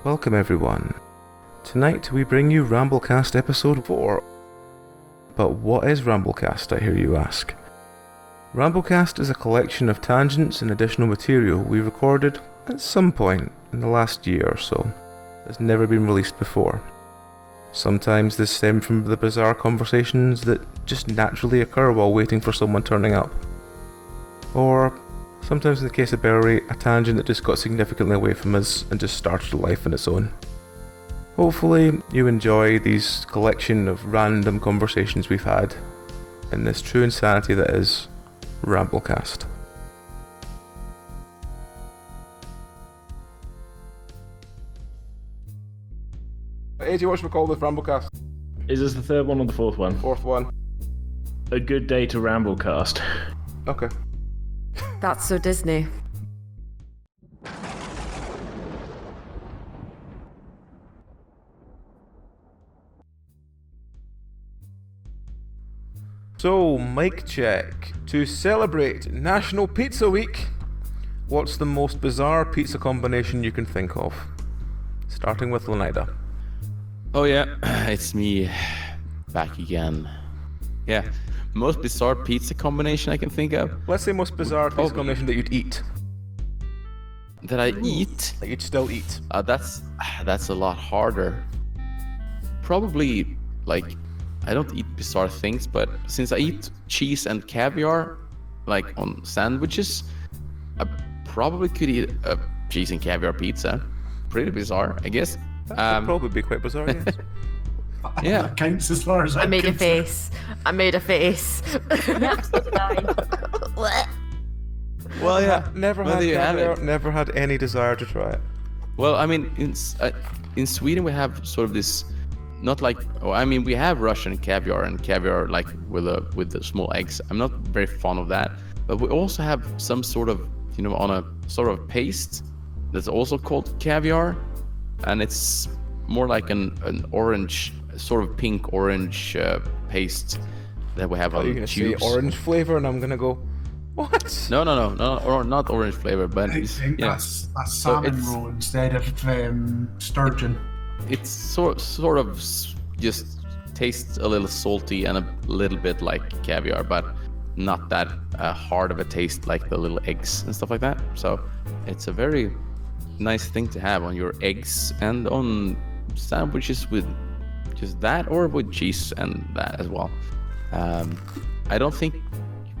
Welcome everyone. Tonight we bring you Ramblecast episode 4. But what is Ramblecast, I hear you ask? Ramblecast is a collection of tangents and additional material we recorded at some point in the last year or so that's never been released before. Sometimes this stems from the bizarre conversations that just naturally occur while waiting for someone turning up. Or sometimes in the case of Belry, a tangent that just got significantly away from us and just started a life on its own. Hopefully you enjoy these collection of random conversations we've had in this true insanity that is Ramblecast. AJ, what should we call this Ramblecast? Is this the third one or the fourth one? Fourth one. A good day to Ramblecast. Okay. That's so Disney. So, mic check. To celebrate National Pizza Week, what's the most bizarre pizza combination you can think of? Starting with Leonida. Oh yeah, it's me, back again. Yeah, most bizarre pizza combination I can think of. Let's say most bizarre pizza combination that you'd eat. That I eat? That you'd still eat. That's a lot harder. Probably, like, I don't eat bizarre things, but since I eat cheese and caviar, like on sandwiches, I probably could eat a cheese and caviar pizza. Pretty bizarre, I guess. That would probably be quite bizarre, yes. Yeah. That counts as far as I made a face. Well, yeah. Never had caviar, never had any desire to try it. Well, I mean, in Sweden we have sort of this, not like, we have Russian caviar and caviar like with the small eggs. I'm not very fond of that, but we also have some sort of, on a sort of paste that's also called caviar, and it's more like an orange, sort of pink orange paste that we have on you're gonna tubes. say orange flavor, and I'm gonna go, what? No, or not orange flavor, but I think that's salmon roe instead of sturgeon. It's sort of just tastes a little salty and a little bit like caviar, but not that hard of a taste like the little eggs and stuff like that. So it's a very nice thing to have on your eggs and on sandwiches with just that, or with cheese and that as well. I don't think you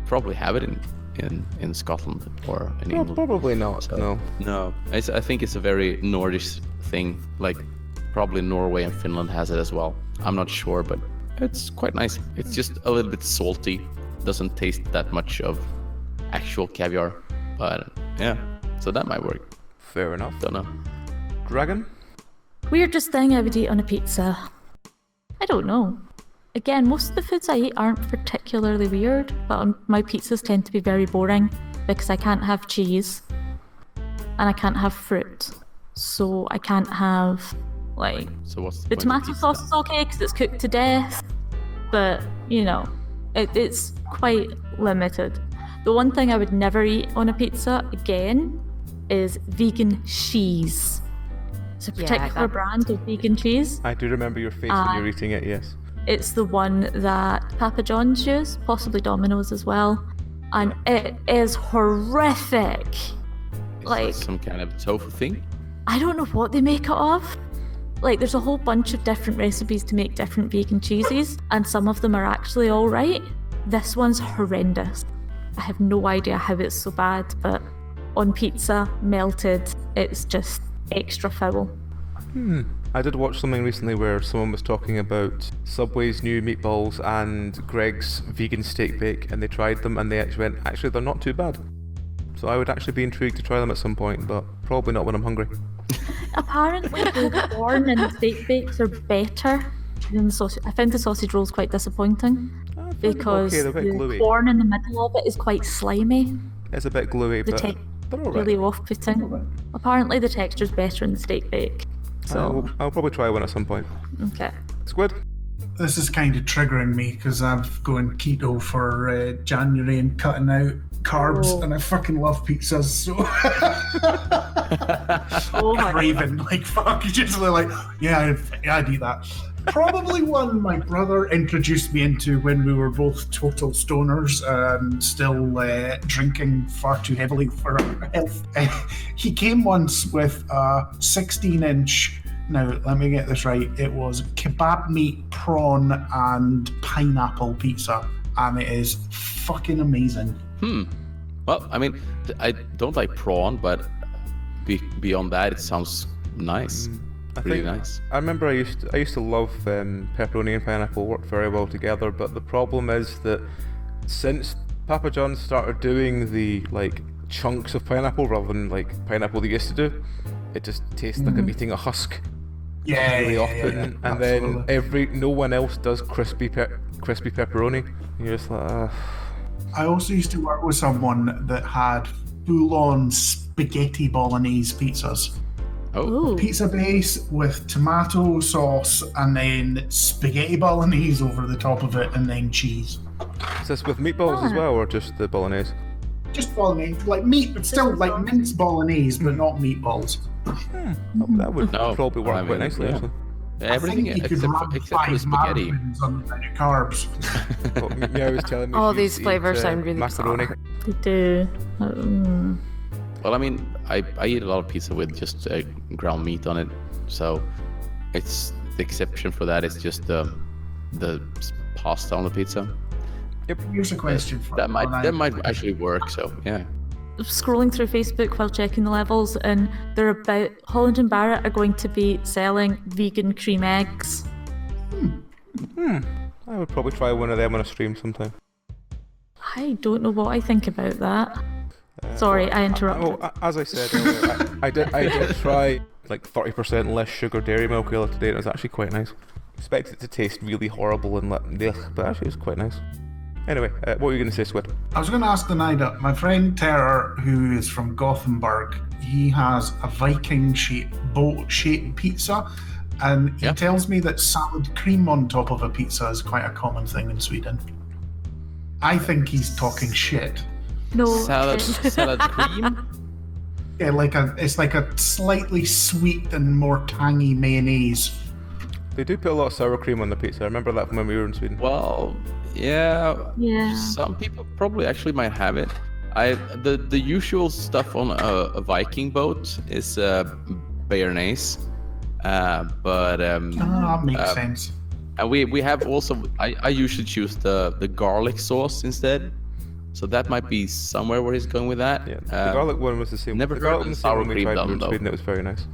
probably have it in Scotland or in England. Probably not. So, no. I think it's a very Nordish thing. Like probably Norway and Finland has it as well. I'm not sure, but it's quite nice. It's just a little bit salty. Doesn't taste that much of actual caviar, but yeah. So that might work. Fair enough. Don't know. Dragon? Weirdest thing I would eat on a pizza? I don't know. Again, most of the foods I eat aren't particularly weird, but my pizzas tend to be very boring because I can't have cheese and I can't have fruit. So I can't have, like, So what's the tomato sauce is okay because it's cooked to death, but, it's quite limited. The one thing I would never eat on a pizza, again, is vegan cheese. It's a particular brand of vegan cheese. I do remember your face when you're eating it, yes. It's the one that Papa John's use, possibly Domino's as well, and it is horrific. Like some kind of tofu thing? I don't know what they make it of. Like, there's a whole bunch of different recipes to make different vegan cheeses, and some of them are actually alright. This one's horrendous. I have no idea how it's so bad, but on pizza, melted, it's just extra foul. I did watch something recently where someone was talking about Subway's new meatballs and Greg's vegan steak bake, and they tried them and they actually went, actually they're not too bad. So I would actually be intrigued to try them at some point, but probably not when I'm hungry. Apparently the corn and the steak bakes are better than the sausage. I found the sausage rolls quite disappointing because the corn in the middle of it is quite slimy. It's a bit gluey, but they're alright. Really off-putting. Apparently the texture's better in the steak bake. So I'll probably try one at some point. Okay. Squid? This is kind of triggering me because I'm going keto for January and cutting out carbs, and I fucking love pizzas, so craving like fuck. Just like, yeah, I'd eat that. Probably one my brother introduced me into when we were both total stoners and still drinking far too heavily for our health. He came once with a 16-inch. Now, let me get this right. It was kebab meat, prawn, and pineapple pizza. And it is fucking amazing. Well, I mean, I don't like prawn, but beyond that, it sounds nice. Really nice. I remember I used to love pepperoni and pineapple worked very well together, but the problem is that since Papa John's started doing the like chunks of pineapple rather than like pineapple they used to do, it just tastes like I'm eating a husk. Yeah, really off-putting. And then no one else does crispy pepperoni. You're just like, I also used to work with someone that had full-on spaghetti bolognese pizzas. Oh. Pizza base with tomato sauce and then spaghetti bolognese over the top of it and then cheese. Is this with meatballs as well, or just the bolognese? Just bolognese, like meat, but still like minced bolognese, but not meatballs. That would probably work quite nicely, actually. Everything except for spaghetti. On the carbs. Meow was telling me All she these used to flavors eat, sound really macaroni. They do. Well, I mean, I eat a lot of pizza with just ground meat on it, so it's the exception for that is just the pasta on the pizza. Yep. Here's a question for that might actually work. So yeah. Scrolling through Facebook while checking the levels, and they're about Holland and Barrett are going to be selling vegan cream eggs. I would probably try one of them on a stream sometime. I don't know what I think about that. Sorry, I interrupted. As I said earlier, I did try like 30% less sugar dairy milk the other day, and it was actually quite nice. Expected it to taste really horrible and but actually it was quite nice. Anyway, what were you going to say, Squid? I was going to ask the Nida, my friend Terror, who is from Gothenburg, he has a Viking boat-shaped pizza, and he tells me that salad cream on top of a pizza is quite a common thing in Sweden. I think he's talking shit. No. Salad cream? Yeah, it's like a slightly sweet and more tangy mayonnaise. They do put a lot of sour cream on the pizza. I remember that from when we were in Sweden. Well, yeah. Some people probably actually might have it. The usual stuff on a Viking boat is Penance, but that makes sense. And we have also I usually choose the garlic sauce instead. So that might be somewhere where he's going with that. Yeah, the garlic one was the same. Never the heard of the sour we cream tried done, in though. Sweden. It was very nice.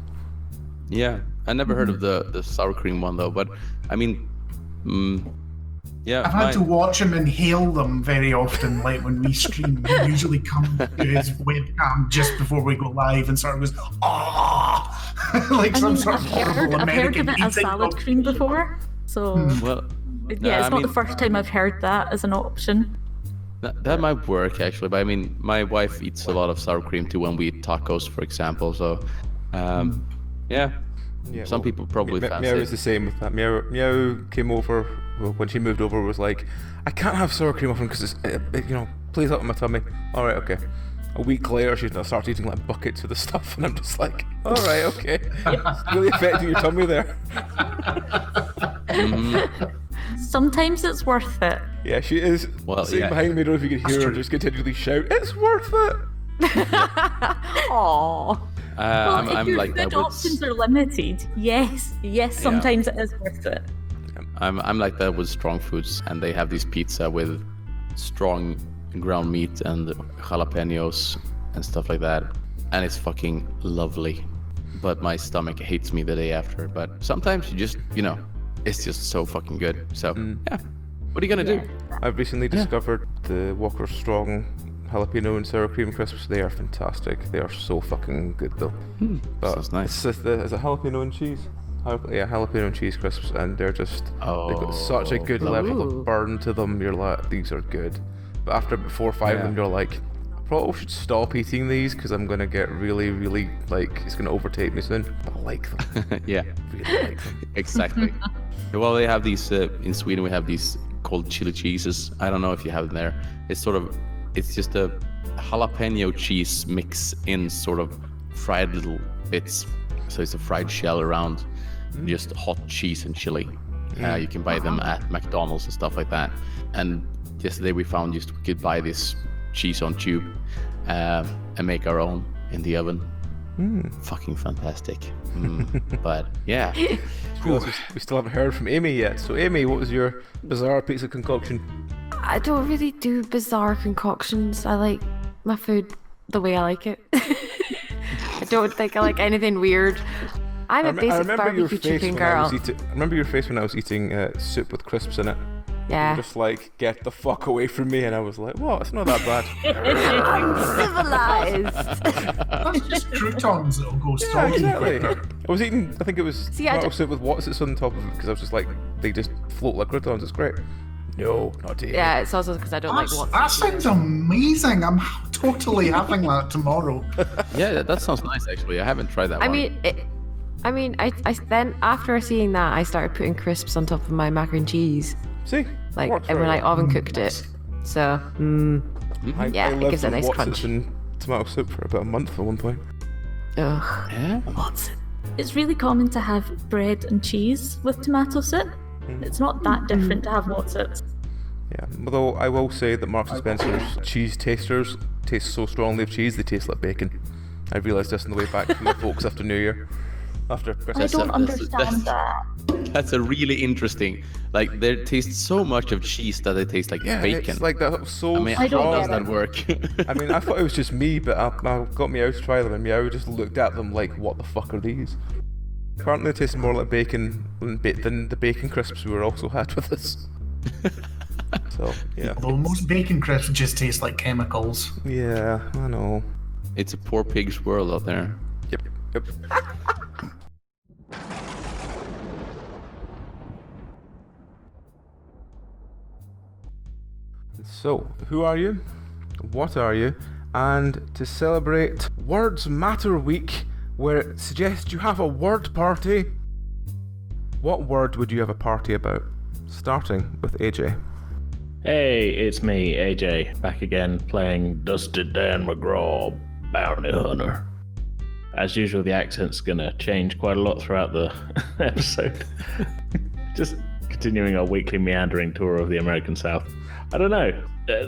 Yeah, I never heard of the sour cream one though. But I mean, yeah. I've had to watch him inhale them very often. Like when we stream, he usually comes to his webcam just before we go live and sort of goes, "Ah," like some sort of horrible I've heard American of it as eating salad cream before, so Well, yeah, it's not the first time I've heard that as an option. That might work actually, but I mean, my wife eats a lot of sour cream too when we eat tacos, for example. So, yeah. Some people probably fancy Meow it. is the same with that. Meow came over when she moved over. Was like, I can't have sour cream often because it's plays out in my tummy. All right, okay. A week later, she starts eating like buckets of the stuff, and I'm just like, all right, okay. It's really affecting your tummy there. Sometimes it's worth it. Yeah, she is sitting behind me. I don't know if you can hear her just continually shout, "It's worth it!" Aww. I'm if your like food that with options are limited, yes, sometimes it is worth it. I'm like that with strong foods, and they have this pizza with strong ground meat and jalapenos and stuff like that, and it's fucking lovely. But my stomach hates me the day after. But sometimes you just, it's just so fucking good. So yeah, what are you gonna do? I've recently discovered the Walker Strong jalapeno and sour cream crisps. They are fantastic. They are so fucking good though. But Sounds nice. Is it jalapeno and cheese? Yeah, jalapeno and cheese crisps, and they're just they've got such a good level of burn to them. You're like, these are good. But after about 4 or 5 of them, you're like, I probably should stop eating these because I'm gonna get really, really it's gonna overtake me soon. But I like them. Yeah, Really like them. exactly. Well, they have these in Sweden. We have these called chili cheeses. I don't know if you have them there. It's just a jalapeno cheese mix in sort of fried little bits. So it's a fried shell around just hot cheese and chili. You can buy them at McDonald's and stuff like that. And yesterday we found we could buy this cheese on tube and make our own in the oven. Fucking fantastic. But yeah. We still haven't heard from Amy yet. So Amy, what was your bizarre pizza concoction? I don't really do bizarre concoctions. I like my food the way I like it. I don't think I like anything weird. I'm a basic barbecue chicken girl. I remember your face when I was eating soup with crisps in it. Yeah. Just like, get the fuck away from me, and I was like, what? It's not that bad. I'm civilized. That's just croutons that'll go Yeah, soggy exactly. quicker. I was eating, I think it was See, I tomato don't- soup with what's on top of it, because I was just like, they just float like croutons. It's great. No, not to eat. Yeah, it's also because I don't like what's. That sounds amazing. I'm totally having that tomorrow. Yeah, that sounds nice actually. I haven't tried that one. I then after seeing that, I started putting crisps on top of my mac and cheese, See? like, Works and when very I well. oven cooked it. So, yeah, I it lived gives a on nice Watsits crunch. and tomato soup for about a month at one point. Ugh. yeah. It's really common to have bread and cheese with tomato soup. It's not that different to have Wotsits. Yeah, although I will say that Marks & Spencer's cheese tasters taste so strongly of cheese, they taste like bacon. I realised this on the way back from my folks after New Year. After I Christmas. don't that's- understand that. That's a really interesting. Like they taste so much of cheese that it tastes like Yeah, bacon. it's like that so I mean, I don't how strong. does that work? I mean, I thought it was just me, but I got Meow to try them, and Meow just looked at them like, what the fuck are these? Apparently they tasted more like bacon than the bacon crisps we were also had with us. So, yeah. Although most bacon crisps just taste like chemicals. Yeah, I know. It's a poor pig's world out there. Yep. So, who are you? What are you? And to celebrate Words Matter Week, where it suggests you have a word party, what word would you have a party about? Starting with AJ. Hey, it's me, AJ, back again playing Dusty Dan McGraw, Bounty Hunter. As usual, the accent's gonna change quite a lot throughout the episode. Just continuing our weekly meandering tour of the American South. I don't know.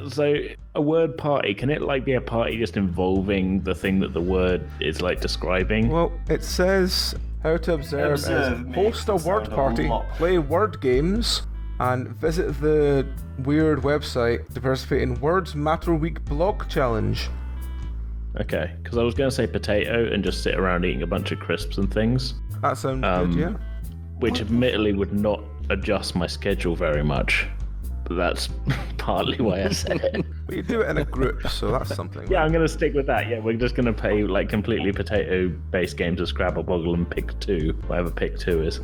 So, a word party, can it like be a party just involving the thing that the word is like describing? Well, it says how to observe is host a word party, play word games, and visit the weird website to participate in Words Matter Week blog challenge. Okay, because I was going to say potato and just sit around eating a bunch of crisps and things, That sounds good, yeah. which admittedly would not adjust my schedule very much. But that's partly why I said it. But you do it in a group, so that's something. Yeah, I'm going to stick with that. Yeah, we're just going to play like completely potato-based games of Scrabble, Boggle, and Pick 2, whatever Pick 2 is.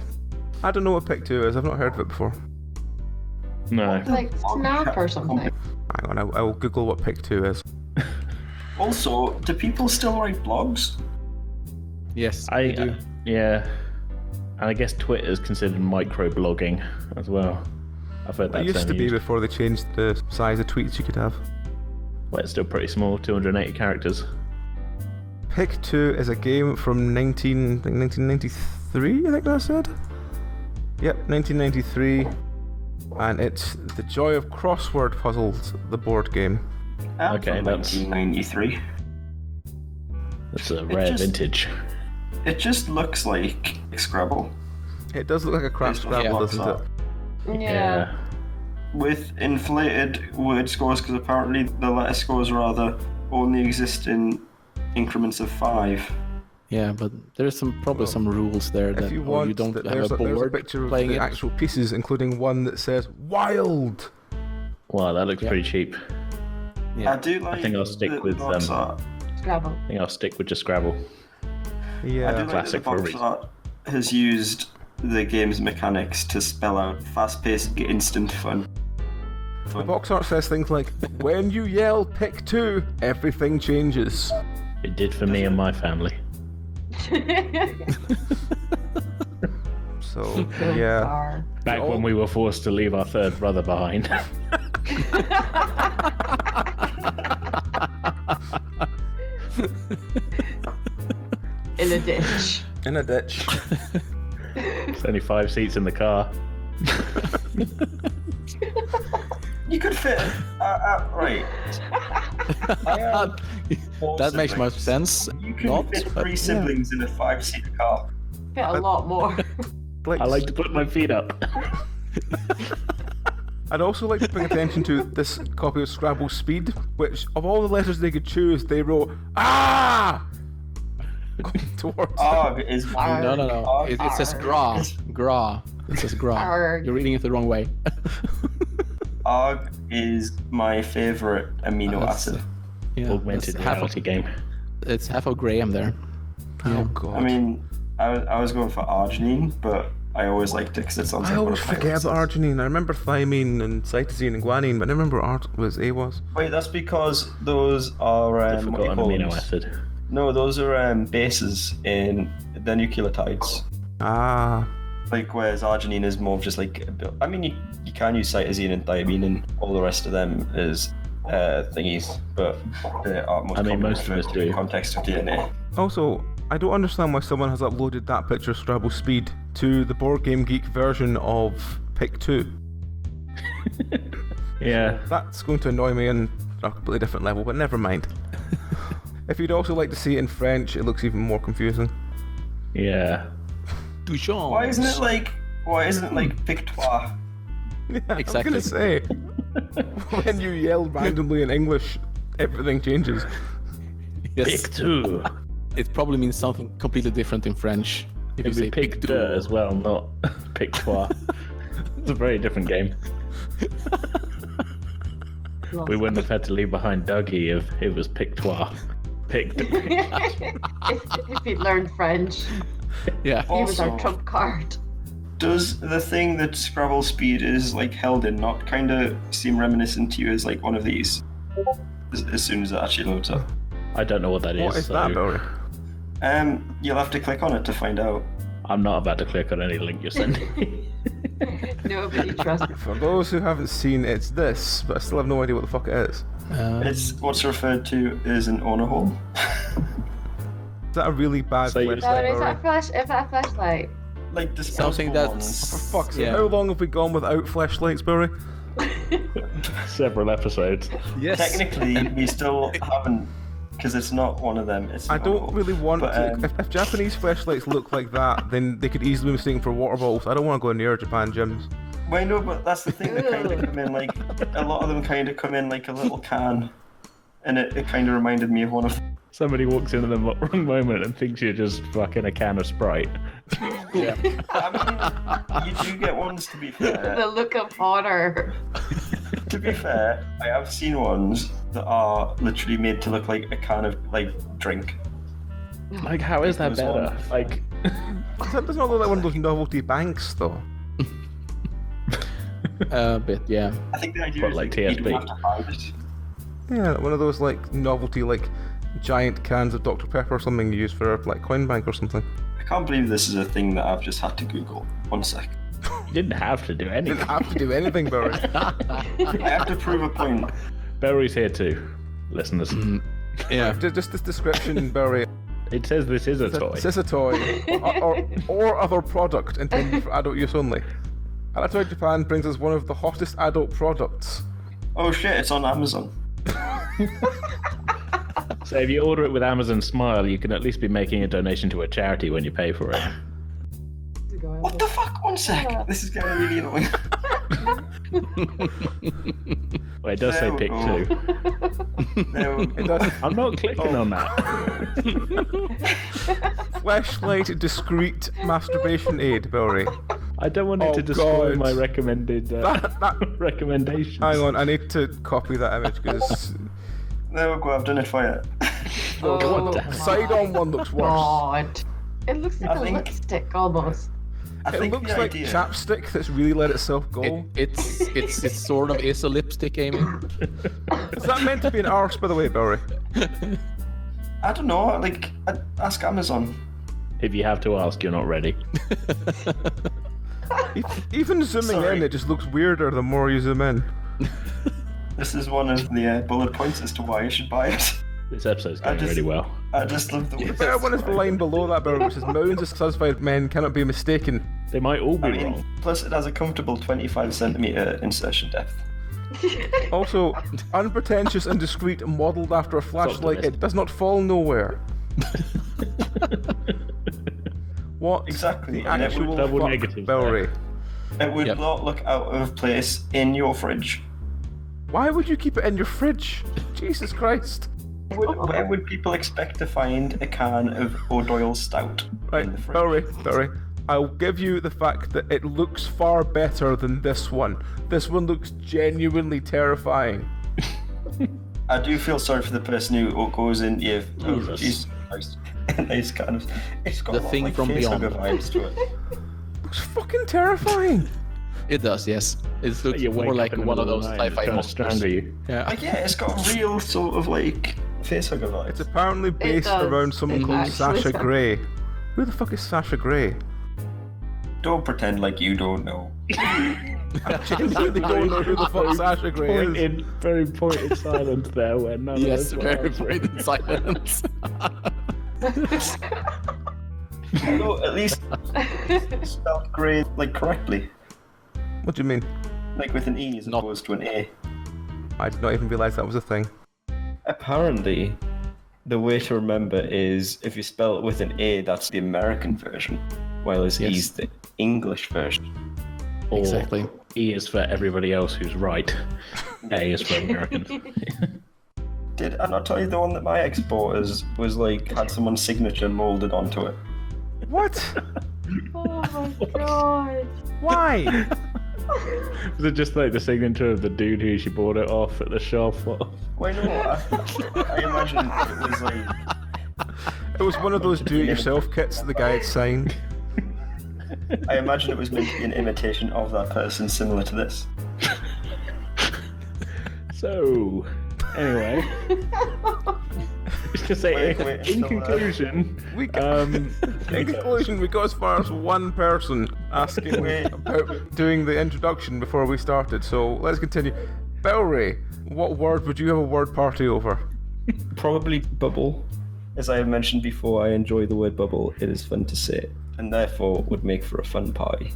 I don't know what Pick 2 is, I've not heard of it before. No. Like Snap or something. Hang on, I will Google what Pick 2 is. Also, do people still write blogs? Yes, I do. Yeah. And I guess Twitter's considered micro-blogging as well. I've heard that It used term to be used. before they changed the size of tweets you could have. Well, it's still pretty small, 280 characters. Pick 2 is a game from 1993, I think that said? Yep, 1993. And it's The Joy of Crossword Puzzles, the board game. Okay, From that's- 1993. That's a rare just- vintage. It just looks like Scrabble It does look like a craft Based on Scrabble, what's doesn't that? it? Yeah. with inflated word scores because apparently the letter scores rather only exist in increments of 5. Yeah, but there's probably some rules there that If you or want, you don't have there's a there's a board picture of playing the it. actual pieces, including one that says "Wild." Wow, that looks pretty cheap. Yeah. I do like think I'll stick the with, box art. Scrabble. I think I'll stick with just Scrabble. I do Yeah, like that the Classic for a box reason. art has used the game's mechanics to spell out fast-paced, instant fun. the box art says things like, "When you yell Pick 2, everything changes." It did for me and my family. So yeah, Are. Back when we were forced to leave our third brother behind. In a ditch. In a ditch. There's only 5 seats in the car. You could fit. Right. That makes much sense. You can Not, fit but 3 siblings in a 5-seater car. Fit a lot more. I like to put my feet up. I'd also like to bring attention to this copy of Scrabble Speed, which, of all the letters they could choose, they wrote "Ah!" going towards. Arg is my. No. It says gra. Gra. It says gra. Arg. You're reading it the wrong way. Arg is my favorite amino acid. Yeah, Augmented it's half reality game. It's half of Graham there. Oh god. I mean, I was going for arginine, but I always liked it because it sounds like. I always forget about arginine. I remember thymine and cytosine and guanine, but I never remember what A was. Wait, that's because those are I forgot an amino acid. No, those are bases in the nucleotides. Ah. Like, whereas arginine is more of just like, I mean, you can use cytosine and thymine and all the rest of them as thingies, but they are most common most of us referred to in do. the context of DNA. Also, I don't understand why someone has uploaded that picture of Scrabble Speed to the Board Game Geek version of Pick 2. Yeah. That's going to annoy me on a completely different level, but never mind. If you'd also like to see it in French, it looks even more confusing. Yeah. Duchamp. Why isn't it like Pictoire? Yeah, Exactly. I was going to say, when you yell randomly in English, everything changes. Yes. Pick 2. It probably means something completely different in French. If you It'd say be Pick 2 as well, not Pictoire. It's a very different game. We wouldn't have had to leave behind Dougie if it was Pictoire. Pick 2. if he'd learned French, Yeah. he was our Also- trump card. Does the thing that Scrabble Speed is like held in not kind of seem reminiscent to you as like one of these? As soon as it actually loads up. I don't know what that is. What is that, Belry? You'll have to click on it to find out. I'm not about to click on any link you're sending me. Nobody trusts. For those who haven't seen, it's this, but I still have no idea what the fuck it is. It's what's referred to as an honor hole. Is that a really bad So you- flashlight, No, is Belry? that a flashlight? Like Something disposable that's... For ones. fuck's sake, Yeah. how long have we gone without flashlights, Belry? Several episodes. Yes. Technically, we still haven't, because it's not one of them. It's an I honor don't hole. really want But, to. If Japanese flashlights look like that, then they could easily be mistaken for water bottles. I don't want to go near Japan gyms. Well, no, but that's the thing. They kind of come in like a lot of them kind of come in like a little can, and it kind of reminded me of one of. Somebody walks into the wrong moment and thinks you're just fucking a can of Sprite. Yeah. I mean, you do get ones to be fair. The look of horror. To be fair, I have seen ones that are literally made to look like a can of like drink. Like, how is that There's one. better? Like, That does not look like one of those novelty banks, though. A bit, yeah. I think the idea What, is like you TSB? don't have to hide it. Yeah, one of those like novelty, like giant cans of Dr. Pepper or something you use for like coin bank or something. I can't believe this is a thing that I've just had to Google. 1 sec. you didn't have to do You anything. didn't have to do anything, Barry. I have to prove a point. Belry's here too. Listeners. Yeah. Just this description, Barry. It says this is a toy. This is a toy or other product intended for adult use only. Alatoy Japan brings us one of the hottest adult products. Oh shit, it's on Amazon. So if you order it with Amazon Smile, you can at least be making a donation to a charity when you pay for it. What the fuck? 1 sec. This is getting really annoying. Well, it does say There we pick go. 2. There we It go. does I'm not clicking on that. flashlight discreet masturbation aid, Barry. I don't want it Oh, to destroy God. my recommended That- recommendations. Hang on, I need to copy that image because There we go. I've done it for you. Oh, what the my side on one looks worse. God. It looks like I a think- lipstick almost. I It think looks the like idea. chapstick that's really let itself go. It sort of is a lipstick, Amy. Is that meant to be an arse, by the way, Barry? I don't know. Like, ask Amazon. If you have to ask, you're not ready. Even zooming Sorry. in, it just looks weirder the more you zoom in. This is one of the bullet points as to why you should buy it. This episode's going really well. I just love the way. The better one is the line below that, Belry, which says millions of satisfied men cannot be mistaken. They might all be wrong. Plus it has a comfortable 25 centimeter insertion depth. Also, unpretentious and discreet, modelled after a flashlight, it does not fall nowhere. What? Exactly. The actual double fuck, negatives Belry? It would not look out of place in your fridge. Why would you keep it in your fridge? Jesus Christ. Where would people expect to find a can of O'Doyle Stout Right, in the fridge? Belry, I'll give you the fact that it looks far better than this one. This one looks genuinely terrifying. I do feel sorry for the person who goes in. Jesus Christ. And it's kind of, it's got The a lot thing like from facehugger beyond. vibes to it. Looks fucking terrifying. It does, yes. It looks You wake more up like in the one of middle those the night and sci-fi it's monsters. trying to strangle you. Yeah. Like, yeah, it's got real sort of like facehugger vibes. It's apparently based does. around someone It called actually Sasha sounds- Grey. Who the fuck is Sasha Grey? Don't pretend like you don't know. I genuinely don't know who the fuck Sasha Grey is. Very pointed silence there where none Yes, of us very were pointed silence. Although at least it's spelled grey like correctly, What do you mean? like with an E as Not- opposed to an A. I did not even realise that was a thing. Apparently, the way to remember is if you spell it with an A, that's the American version, while E is the English version. Or Exactly. E is for everybody else who's right. A is for Americans. Did I not tell you the one that my ex bought was like had someone's signature molded onto it? What? Oh my god. Why? Was it just like the signature of the dude who she bought it off at the shop? Wait, no, I imagine it was like It was one of those do-it-yourself kits that the guy had signed. I imagine it was meant to be an imitation of that person, similar to this. So, anyway, just to say, Wait, in still conclusion, We got, in conclusion, we got as far as one person asking Wait. about doing the introduction before we started. So let's continue. Belry, what word would you have a word party over? Probably bubble. As I have mentioned before, I enjoy the word bubble. It is fun to say, and therefore would make for a fun party.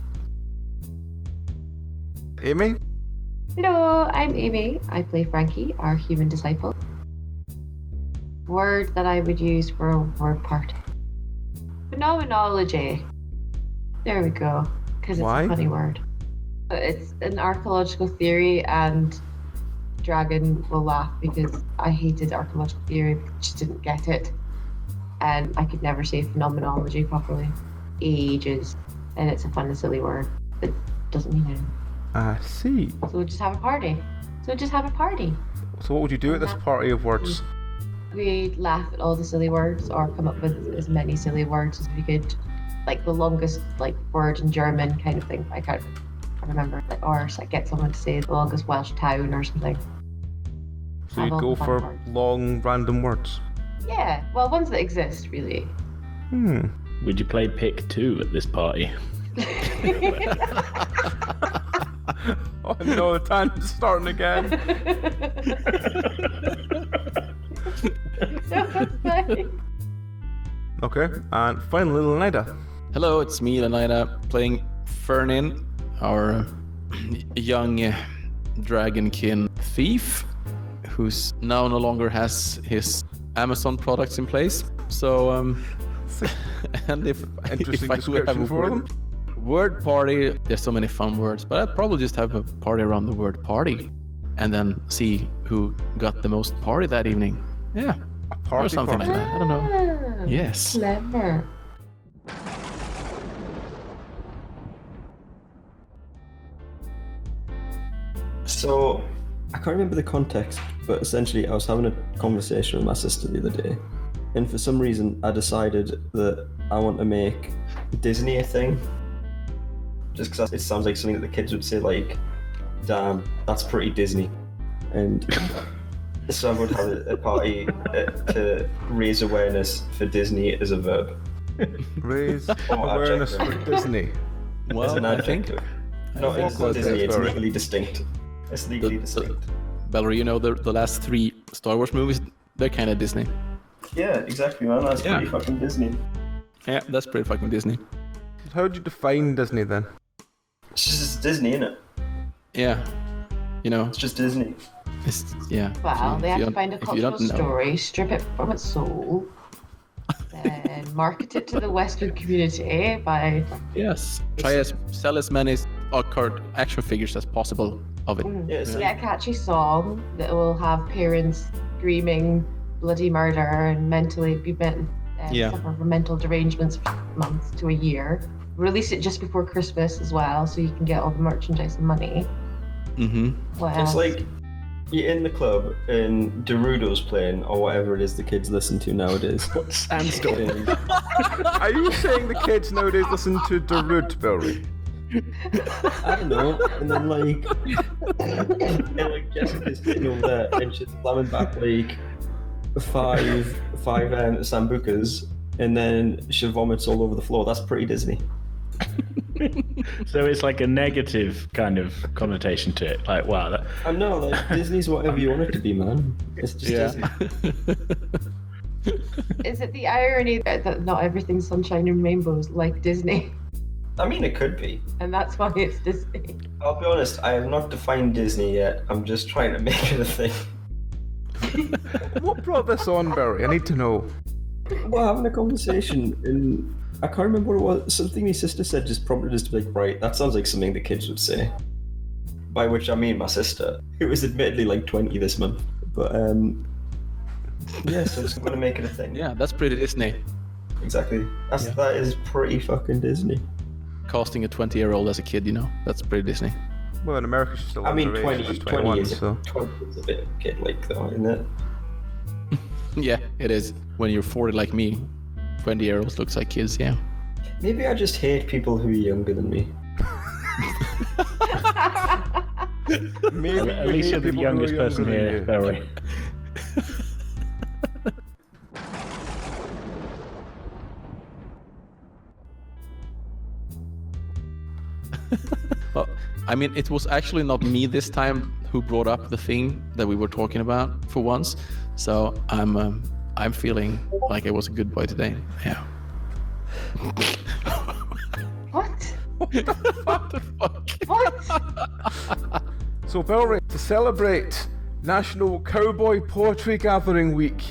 Amy? Hello, I'm Amy. I play Frankie, our human disciple. Word that I would use for a word party. Phenomenology. There we go. Because it's Why? a funny word. It's an archaeological theory, and Dragon will laugh because I hated archaeological theory because she didn't get it. And I could never say phenomenology properly. Ages. And it's a fun and silly word that doesn't mean anything. I see. So we'll just have a party. So what would you do at this party of words? We'd laugh at all the silly words or come up with as many silly words as we could. Like the longest word in German kind of thing. I can't remember. Or get someone to say the longest Welsh town or something. So Have you'd all go the fun for words. long random words. Yeah, well, ones that exist, really. would you play Pick 2 at this party? Oh no, the tangent's starting again. Okay, and finally, Leonida. Hello, it's me, Leonida, playing Fernin, our young dragonkin thief, who's now no longer has his Amazon products in place. So, and if Interesting I could have description a for them. word party, there's so many fun words, but I'd probably just have a party around the word party, and then see who got the most party that evening. Yeah, A or party something party. like that. I don't know. Ah, Yes. Clever. So, I can't remember the context, but essentially I was having a conversation with my sister the other day, and for some reason I decided that I want to make Disney a thing. Just because it sounds like something that the kids would say, like, damn, that's pretty Disney. And so I would have a party to raise awareness for Disney as a verb. Raise Or awareness for adjective. Disney. As Well, an I think adjective. Not What it's was Disney, that, it's sorry? legally distinct. It's legally The- distinct. Belry, you know the last 3 Star Wars movies They're kind of Disney. Yeah, exactly, man. That's pretty fucking Disney. Yeah, that's pretty fucking Disney. How do you define Disney then? It's just Disney, innit? Yeah. You know, It's just Disney. Well, they have to find a if you cultural don't know. story, strip it from its soul, then market it to the Western community by... Yes. Sell as many action figures as possible of it. Yes. Get a catchy song that will have parents screaming bloody murder and suffer from mental derangements for months to a year. Release it just before Christmas as well, so you can get all the merchandise and money. Mm-hmm. What It's else? like you're in the club and Derudo's playing, or whatever it is the kids listen to nowadays. Sandstorm. Are you saying the kids nowadays listen to Darude, Belry? I don't know. And then Jessica's sitting over there and she's slamming back like five sambucas, and then she vomits all over the floor. That's pretty Disney. So it's like a negative kind of connotation to it. Like, wow. I know, like Disney's whatever you want it to be, man. It's just Disney. Is it the irony that not everything's sunshine and rainbows like Disney? I mean, it could be. And that's why it's Disney. I'll be honest, I have not defined Disney yet. I'm just trying to make it a thing. What brought this on, Belry? I need to know. Well, having a conversation, and I can't remember what it was. Something my sister said just prompted us to be like, right, that sounds like something the kids would say. By which I mean my sister, who is admittedly like 20 this month. But, yeah, so I'm just going to make it a thing. Yeah, that's pretty Disney. Exactly. That is pretty fucking Disney. Casting a 20-year-old as a kid, you know, that's pretty Disney. Well, in America, she's still I mean, underage, 20 she's 21, is so... 20 is a bit kid-like though, isn't it? Yeah, it is. When you're 40 like me, 20-year-olds looks like kids, yeah. Maybe I just hate people who are younger than me. Maybe At least you're the youngest person here, Belry. Well, I mean, it was actually not me this time who brought up the thing that we were talking about for once. So I'm feeling like I was a good boy today. Yeah. What? What the fuck? What? So, Belry, to celebrate National Cowboy Poetry Gathering Week.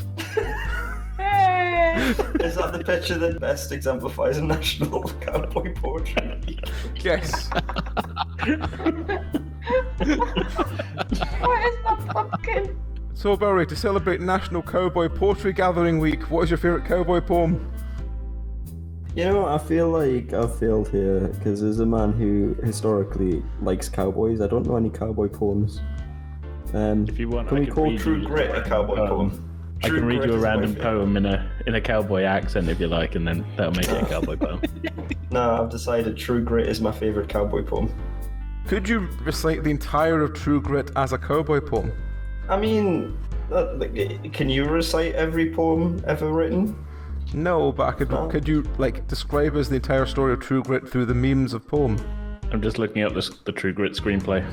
Is that the picture that best exemplifies a national cowboy poetry week? Yes. What is that pumpkin? So, Belry, to celebrate National Cowboy Poetry Gathering Week, what is your favourite cowboy poem? You know, I feel like I've failed here, because as a man who historically likes cowboys, I don't know any cowboy poems. If you want, can I we can call read True you Grit a cowboy poem? I can read Grit you a is my random favourite. poem in a cowboy accent if you like, and then that'll make it a cowboy poem. No, I've decided True Grit is my favourite cowboy poem. Could you recite the entire of True Grit as a cowboy poem? I mean, can you recite every poem ever written? No, but could you, like, describe as the entire story of True Grit through the memes of poem? I'm just looking up the True Grit screenplay.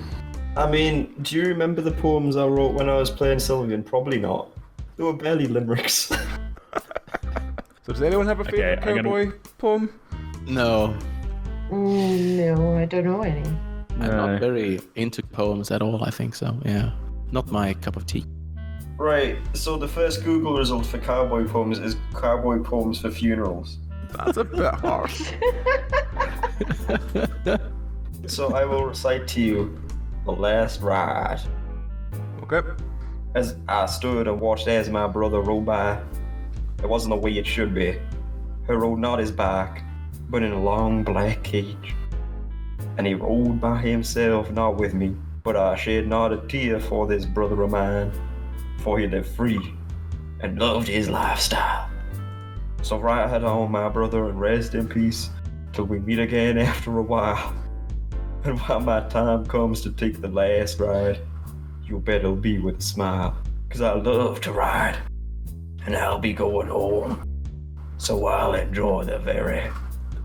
I mean, do you remember the poems I wrote when I was playing Sylvian? Probably not. They were barely limericks. So does anyone have a favourite cowboy poem? No, No, I don't know any. I'm not very into poems at all, I think so, yeah. Not my cup of tea. Right, so the first Google result for cowboy poems is cowboy poems for funerals. That's a bit harsh. So I will recite to you The Last Ride. Okay. As I stood and watched as my brother rode by, it wasn't the way it should be. He rode not his back, but in a long black cage. And he rode by himself, not with me, but I shed not a tear for this brother of mine, for he lived free and loved his lifestyle. So ride on, my brother, and rest in peace, till we meet again after a while. And when my time comes to take the last ride, you better be with a smile, 'cause I love to ride, and I'll be going home, so I'll enjoy the very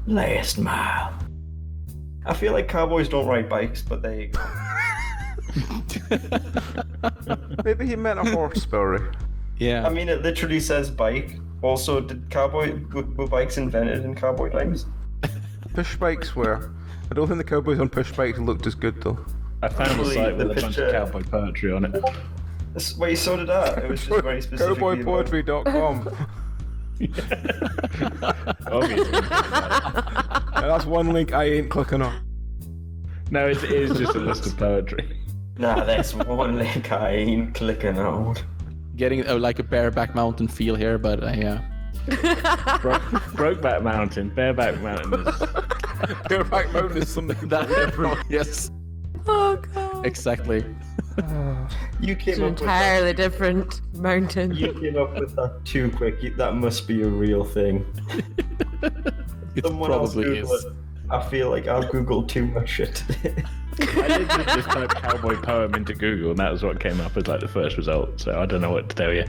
last mile. I feel like cowboys don't ride bikes, but there you go. Maybe he meant a horse, Belry. Yeah. I mean, it literally says bike. Also, were bikes invented in cowboy times? Push bikes were. I don't think the cowboys on push bikes looked as good though. I found a Actually, site with the a bunch picture- of cowboy poetry on it. Wait, so did I. It was just very specifically Cowboypoetry.com. Obviously. That's one link I ain't clicking on. No, it is just a list of poetry. Nah, that's one link I ain't clicking on. Getting like a bareback mountain feel here, but yeah. Brokeback Mountain, Bareback Mountain is... Bareback Mountain is something that different. Yes, Oh god. exactly. You It's came an up with entirely different mountain. that. You came up with that too quick. That must be a real thing. It Someone else probably Google is. it. I feel like I've googled too much shit today. I did just type cowboy poem into Google, and that was what came up as like the first result. So I don't know what to tell you.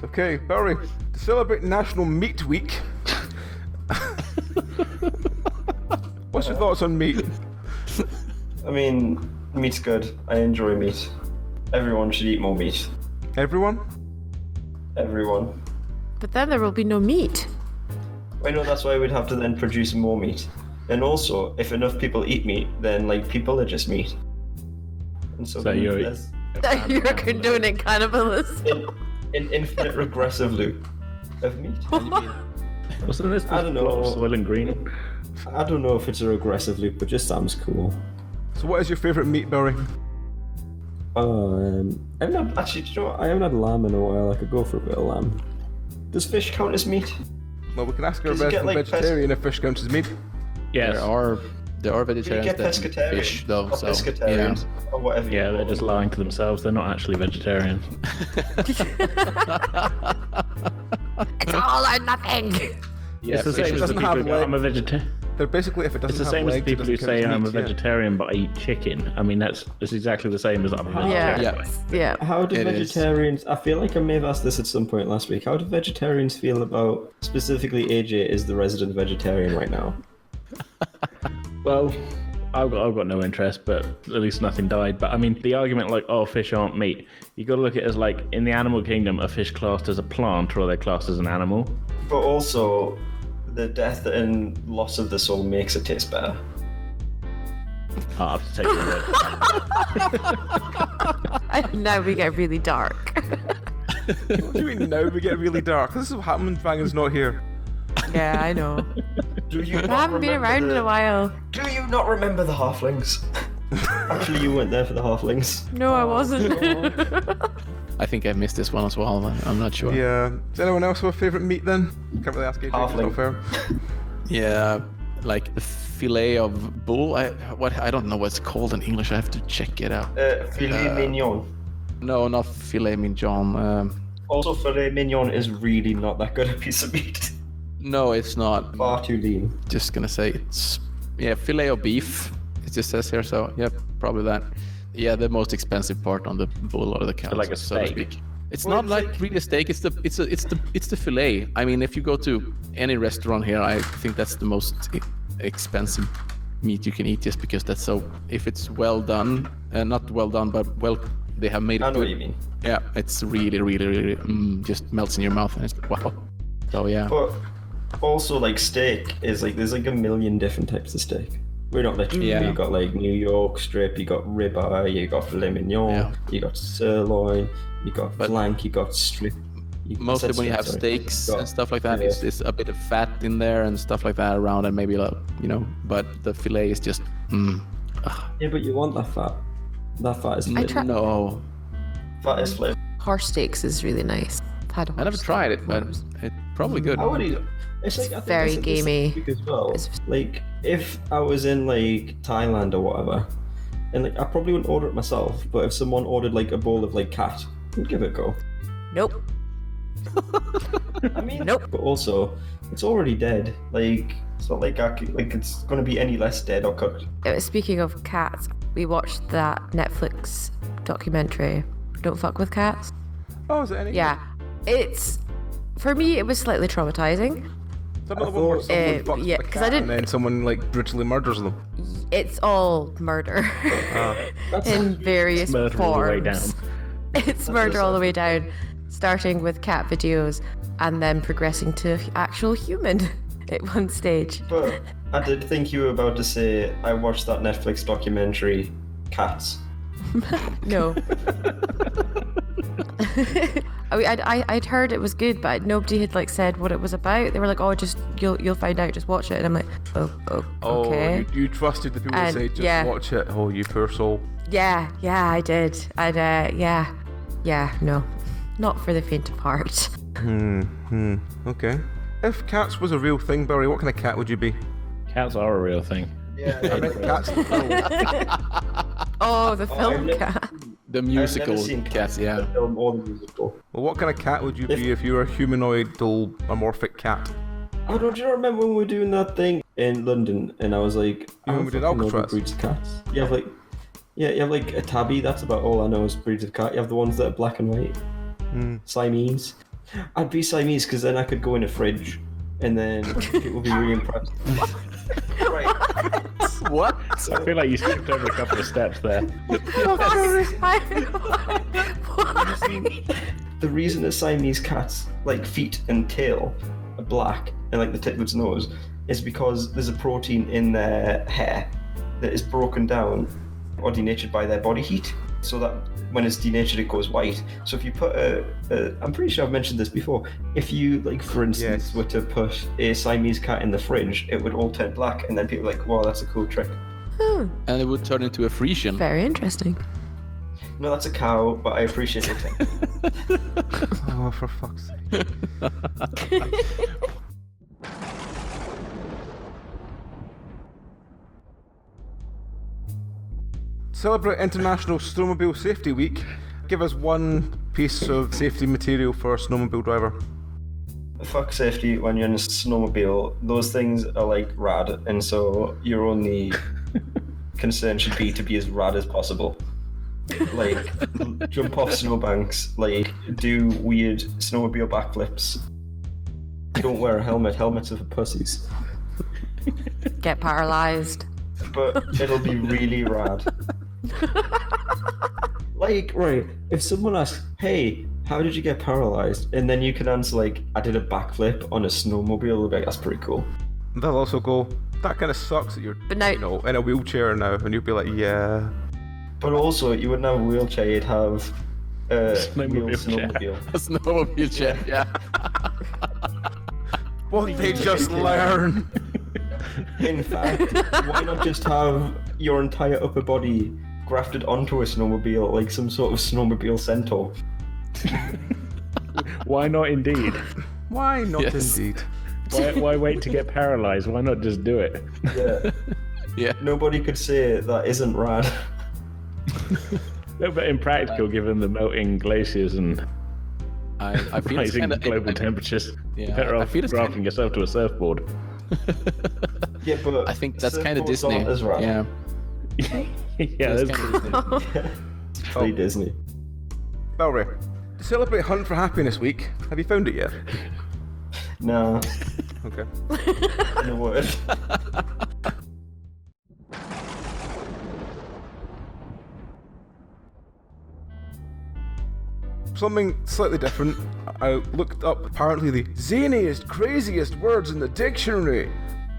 Okay, Belry, to celebrate National Meat Week. What's your thoughts on meat? I mean, meat's good. I enjoy meat. Everyone should eat more meat. Everyone? Everyone. But then there will be no meat. I know that's why we'd have to then produce more meat. And also, if enough people eat meat, then like people are just meat. And so, So then you're- there's You're condoning cannibalism. an infinite regressive loop of meat. Wasn't this I don't know. plot of Soil and Green? I don't know if it's a regressive loop, but just sounds cool. So what is your favourite meat, Belry? I've not actually. Do you know what? I haven't had lamb in a while. I could go for a bit of lamb. Does fish count as meat? Well, we can ask our Does it get, resident like, vegetarian if fish counts as meat. Yes. There are You vegetarians get that eat pescatarians fish though, or so pescatarians or whatever. you Yeah, call they're just them. lying to themselves. They're not actually vegetarian. It's all or nothing. yeah. It's the fish same as the doesn't people have who go, I'm a vegetarian. They're basically, if it doesn't It's the have same as the legs, it people who doesn't count say as I'm a meat, yeah. vegetarian but I eat chicken. I mean, that's exactly the same as I'm a Yeah. vegetarian. Yeah. How do It is. vegetarians? I feel like I may have asked this at some point last week. How do vegetarians feel about specifically AJ is the resident vegetarian right now? Well, I've got no interest, but at least nothing died. But I mean, the argument like, oh, fish aren't meat, you got to look at it as like, in the animal kingdom, are fish classed as a plant or are they classed as an animal? But also, the death and loss of the soul makes it taste better. I'll have to take your word. Now we get really dark. What do you mean now we get really dark? This is what happens when Vangan's not here. Yeah, I know. Do you I not haven't been remember around in a while. Do you not remember the halflings? Actually, you weren't there for the halflings. No, I wasn't. I think I missed this one as well. I'm not sure. Yeah. Does anyone else have a favourite meat then? Can't really ask AJ, it's not Halfling. fair. Yeah, like the fillet of bull. I don't know what's called in English. I have to check it out. Filet mignon. No, not filet mignon. Also, filet mignon is really not that good a piece of meat. No, it's not. Far too lean. Just gonna say it's filet of beef. It just says here, so yeah, probably that. Yeah, the most expensive part on the bull or the cow, like a so to steak. speak. It's Well, not it's like like- really a steak. It's the fillet. I mean, if you go to any restaurant here, I think that's the most expensive meat you can eat, just because that's so. If it's well done, not well done, but well, they have made it I know good. what you mean. Yeah, it's really, really, really just melts in your mouth, and it's wow. So yeah. But also, like, steak is like, there's like a million different types of steak. We're not literally, Yeah. you got like New York strip, you got ribeye, you got filet mignon, Yeah. you got sirloin, you got But- flank, you got strip. Mostly said when you strip, have sorry. steaks You got- and stuff like that, yeah. it's a bit of fat in there and stuff like that around, and maybe but the fillet is just Yeah, but you want that fat. That fat is flavor. no. Fat is flavor. Horse steaks is really nice. I've had a I never horse tried it, but steak. it's probably good. I would eat it. It's like, I think very I said this gamey. last week as well. It's- Like, if I was in like Thailand or whatever, and like I probably wouldn't order it myself, but if someone ordered like a bowl of like cat, I'd give it a go. Nope. I mean, Nope. But also, it's already dead. Like, it's not like it's going to be any less dead or cooked. Speaking of cats, we watched that Netflix documentary, Don't Fuck With Cats. Oh, is it any? Yeah. It's, for me, it was slightly traumatizing. Is that another I one where thought- someone fucks yeah, with a 'cause I cat didn't- and then someone like brutally murders them? It's all murder in various murder forms. all the way down. It's murder all the way down, starting with cat videos and then progressing to actual human at one stage. But I did think you were about to say, I watched that Netflix documentary, Cats. No. I'd heard it was good, but nobody had like said what it was about. They were like, "Oh, just you'll find out. Just watch it." And I'm like, "Oh, okay." Oh, you trusted the people that say, "Just watch it." Oh, you poor soul. Yeah, I did. And no, not for the faint of heart. Okay. If cats was a real thing, Belry, what kind of cat would you be? Cats are a real thing. Yeah, I meant cats in the film. Oh, the film cat. The musical cats, yeah. The film or the musical. Well, what kind of cat would you be if you were a humanoidal amorphic cat? Oh, don't you remember when we were doing that thing in London and I was like, when we did Alcatraz? Breeds of cats. You have like a tabby, that's about all I know is breeds of cat. You have the ones that are black and white. Siamese. I'd be Siamese because then I could go in a fridge and then people would be really impressed. Right. What? I feel like you skipped over a couple of steps there. The reason that Siamese cats, like feet and tail, are black and like the tip of its nose is because there's a protein in their hair that is broken down or denatured by their body heat, so that when it's denatured it goes white. So if you put I'm pretty sure I've mentioned this before, if you, like, for instance, were to put a Siamese cat in the fridge, it would all turn black and then people are like, wow, that's a cool trick. And it would turn into a Frisian. Very interesting. No, that's a cow, but I appreciate it. Oh, for fuck's sake. Celebrate International Snowmobile Safety Week. Give us one piece of safety material for a snowmobile driver. Fuck safety when you're in a snowmobile. Those things are like rad, and so your only concern should be to be as rad as possible. Like, jump off snowbanks, like, do weird snowmobile backflips. Don't wear a helmet. Helmets are for pussies. Get paralyzed. But it'll be really rad. Like, right, if someone asks, hey, how did you get paralyzed? And then you can answer, like, I did a backflip on a snowmobile, like, that's pretty cool. They'll also go, that kind of sucks that you're But now, in a wheelchair now, and you'll be like, yeah. But also, you wouldn't have a wheelchair, you'd have a real snowmobile. A snowmobile chair, yeah. What they just learn. In fact, why not just have your entire upper body grafted onto a snowmobile, like some sort of snowmobile centaur? Why not indeed? Why not indeed? Why wait to get paralyzed? Why not just do it? Yeah. Yeah. Nobody could say that isn't rad. No, but impractical given the melting glaciers and I feel it's rising kinda, global temperatures. Yeah, You're better I off feel it's grafting yourself to a surfboard. Yeah, but I think that's kind of surfboards Disney. aren't as rad. Yeah. Yeah, That's that's kind of Disney. Pretty Disney. Belry, to celebrate Hunt for Happiness Week, have you found it yet? Nah, Okay. in a word. Something slightly different. I looked up apparently the zaniest, craziest words in the dictionary.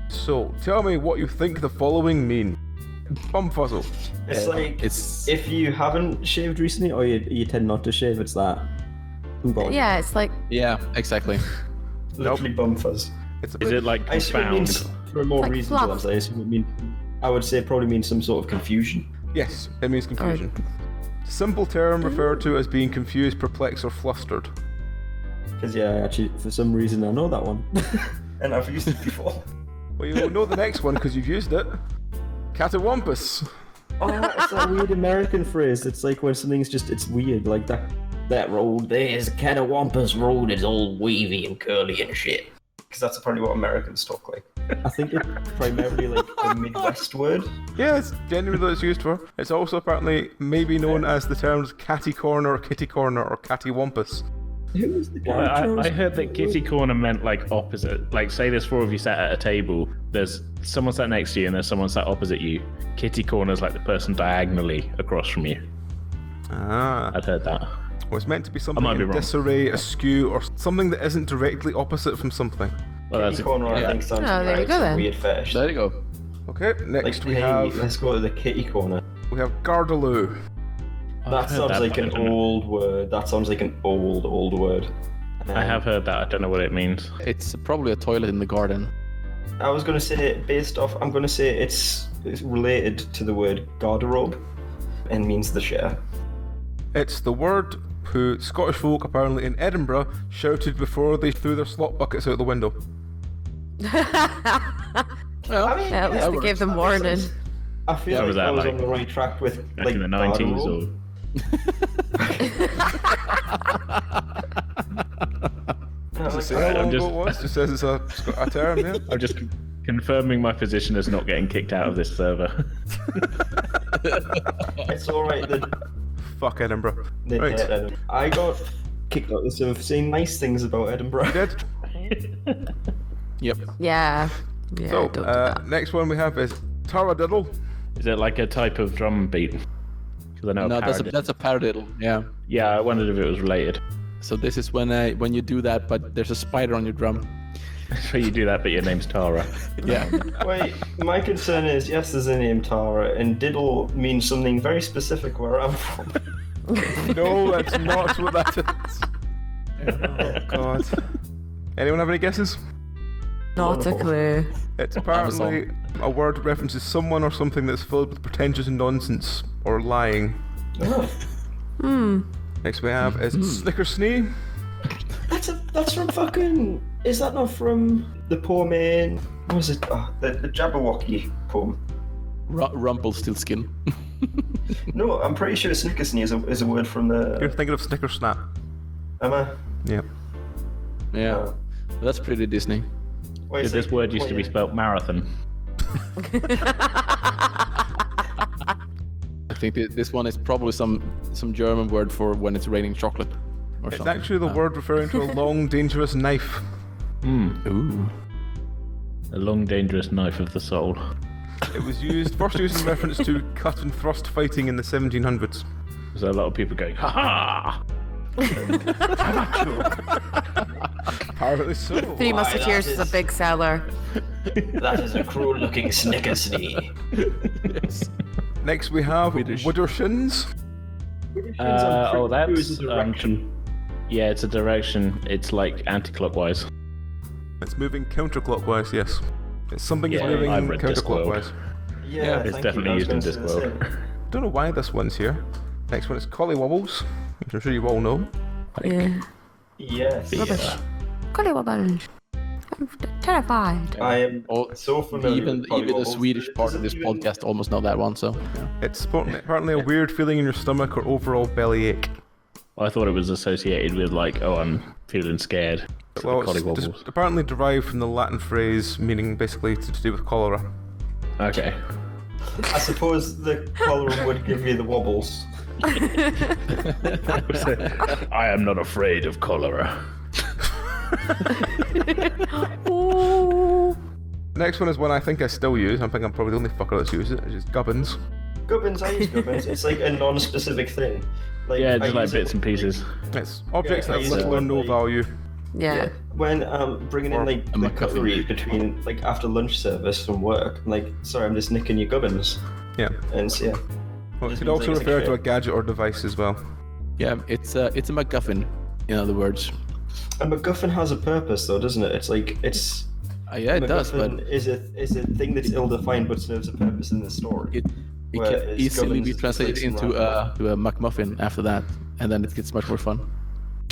So, tell me what you think the following mean. Bumfuzzle. It's like, if you haven't shaved recently, or you tend not to shave, it's that. yeah, it's like, Yeah, exactly. Literally bumfuzz. It's a Is bit, it like I assume it means, profound? for more Like reasonable fluff. ones, I assume it means, I would say it probably means some sort of confusion. yes, it means confusion. Simple term referred to as being confused, perplexed, or flustered. Because, yeah, actually, for some reason, I know that one. And I've used it before. Well, you'll know the next one because you've used it. Catawampus. Oh, it's a weird American phrase. It's like when something's just, it's weird. Like that road there's Catawampus Road is all wavy and curly and shit. Because that's apparently what Americans talk like. I think it's primarily like a Midwest word. Yeah, it's genuinely what it's used for. It's also apparently maybe known as the terms catty corner, kitty corner, or cattywampus. Who's the Well, I heard that kitty corner meant like opposite. Like, say there's four of you sat at a table, there's someone sat next to you and there's someone sat opposite you. Kitty corner's like the person diagonally across from you. Ah. I'd heard that. Well, it's meant to be something might be in wrong. disarray, askew, or something that isn't directly opposite from something. Well, that's Kitty corner, I think, sounds there you go then. weird fetish. There you go. Okay, next Like, we hey, have let's go to the kitty corner. Gardaloo. That sounds like an old word. That sounds like an old word. I have heard that. I don't know what it means. It's probably a toilet in the garden. I was going to say, I'm going to say it's related to the word garderobe and means the share. It's the word who Scottish folk apparently in Edinburgh shouted before they threw their slop buckets out the window. Well, I mean, At least they gave them warning. I feel So was like I that, was like, on the right track with Back like in the 90s garderobe. or... Like, Say how I'm long just- ago it was? Just says it's a term, yeah. I'm just confirming my position as not getting kicked out of this server. it's alright. Fuck Edinburgh. Right. I got kicked out of the server for saying nice things about Edinburgh. Dead. Yep. Yeah. Yeah, So, don't do that. next one we have is Taradiddle. Is it like a type of drum beat? Because I know No, that's a paradiddle. Yeah. Yeah, I wondered if it was related. So this is when you do that, but there's a spider on your drum. So you do that, but your name's Tara. Yeah. Wait, my concern is, yes, there's a name Tara, and diddle means something very specific where I'm from. No, that's not what that is. Oh, God. Anyone have any guesses? Not a clue. It's apparently a word that references someone or something that's filled with pretentious nonsense or lying. Next we have is Snickersnee. That's from fucking. Is that not from the poem in? What was it? Oh, the Jabberwocky poem. Rumpelstiltskin. No, I'm pretty sure Snickersnee is a word from You're the. thinking of Snickersnap. Am I? Yeah. Yeah. Oh. That's pretty Disney. Wait, Did it's this like- word used to be wait, spelled marathon? I think this one is probably some German word for when it's raining chocolate or It's something. actually the word referring to a long, dangerous knife. Ooh. A long, dangerous knife of the soul. It was first used in reference to cut and thrust fighting in the 1700s. There's a lot of people going, ha ha! Apparently so. Three Musketeers is a big seller. That is a cruel-looking Snickersnee. Yes. Next we have Widdersh. Widdershins. That's yeah, it's a direction. It's like anti-clockwise. It's moving counterclockwise, yes. It's something Yeah, is moving I've read Discworld. counterclockwise. Yeah, It's thank definitely you. used in I was gonna Discworld. say. Don't know why this one's here. Next one is Collywobbles, which I'm sure you all know. Yeah. Yes. Rubbish. Collywobble. I'm terrified. I am Oh, so familiar Even with the Collywobbles. Swedish part of this Doesn't even- podcast almost know that one, so yeah. It's apparently a weird feeling in your stomach or overall bellyache. I thought it was associated with like, oh, I'm feeling scared. Well, it's Collywobbles. just apparently derived from the Latin phrase meaning basically to do with cholera. Okay. I suppose the cholera would give you the wobbles. I am not afraid of cholera. Ooh. Next one is one I think I still use. I think I'm probably the only fucker that's used it, which is gubbins. Gubbins, I use gubbins. It's like a non-specific thing. Like, Yeah, I just like use it bits and pieces. It's objects Yeah, I that have use it little or when, no like- value. Yeah. When bringing in like a the McGuffin. cutlery between like after lunch service from work, I'm like, sorry, I'm just nicking your gubbins. Yeah. And so, yeah, Well, it Just could means also like it's refer like to a shit. gadget or device as well. Yeah, it's a MacGuffin, in other words. a MacGuffin has a purpose though, doesn't it? It's like it's. Yeah, it does, but MacGuffin is a thing that's ill-defined but serves a purpose in the story. it Where can it's easily gubbins be is translated just like into some to a McMuffin after that, and then it gets much more fun.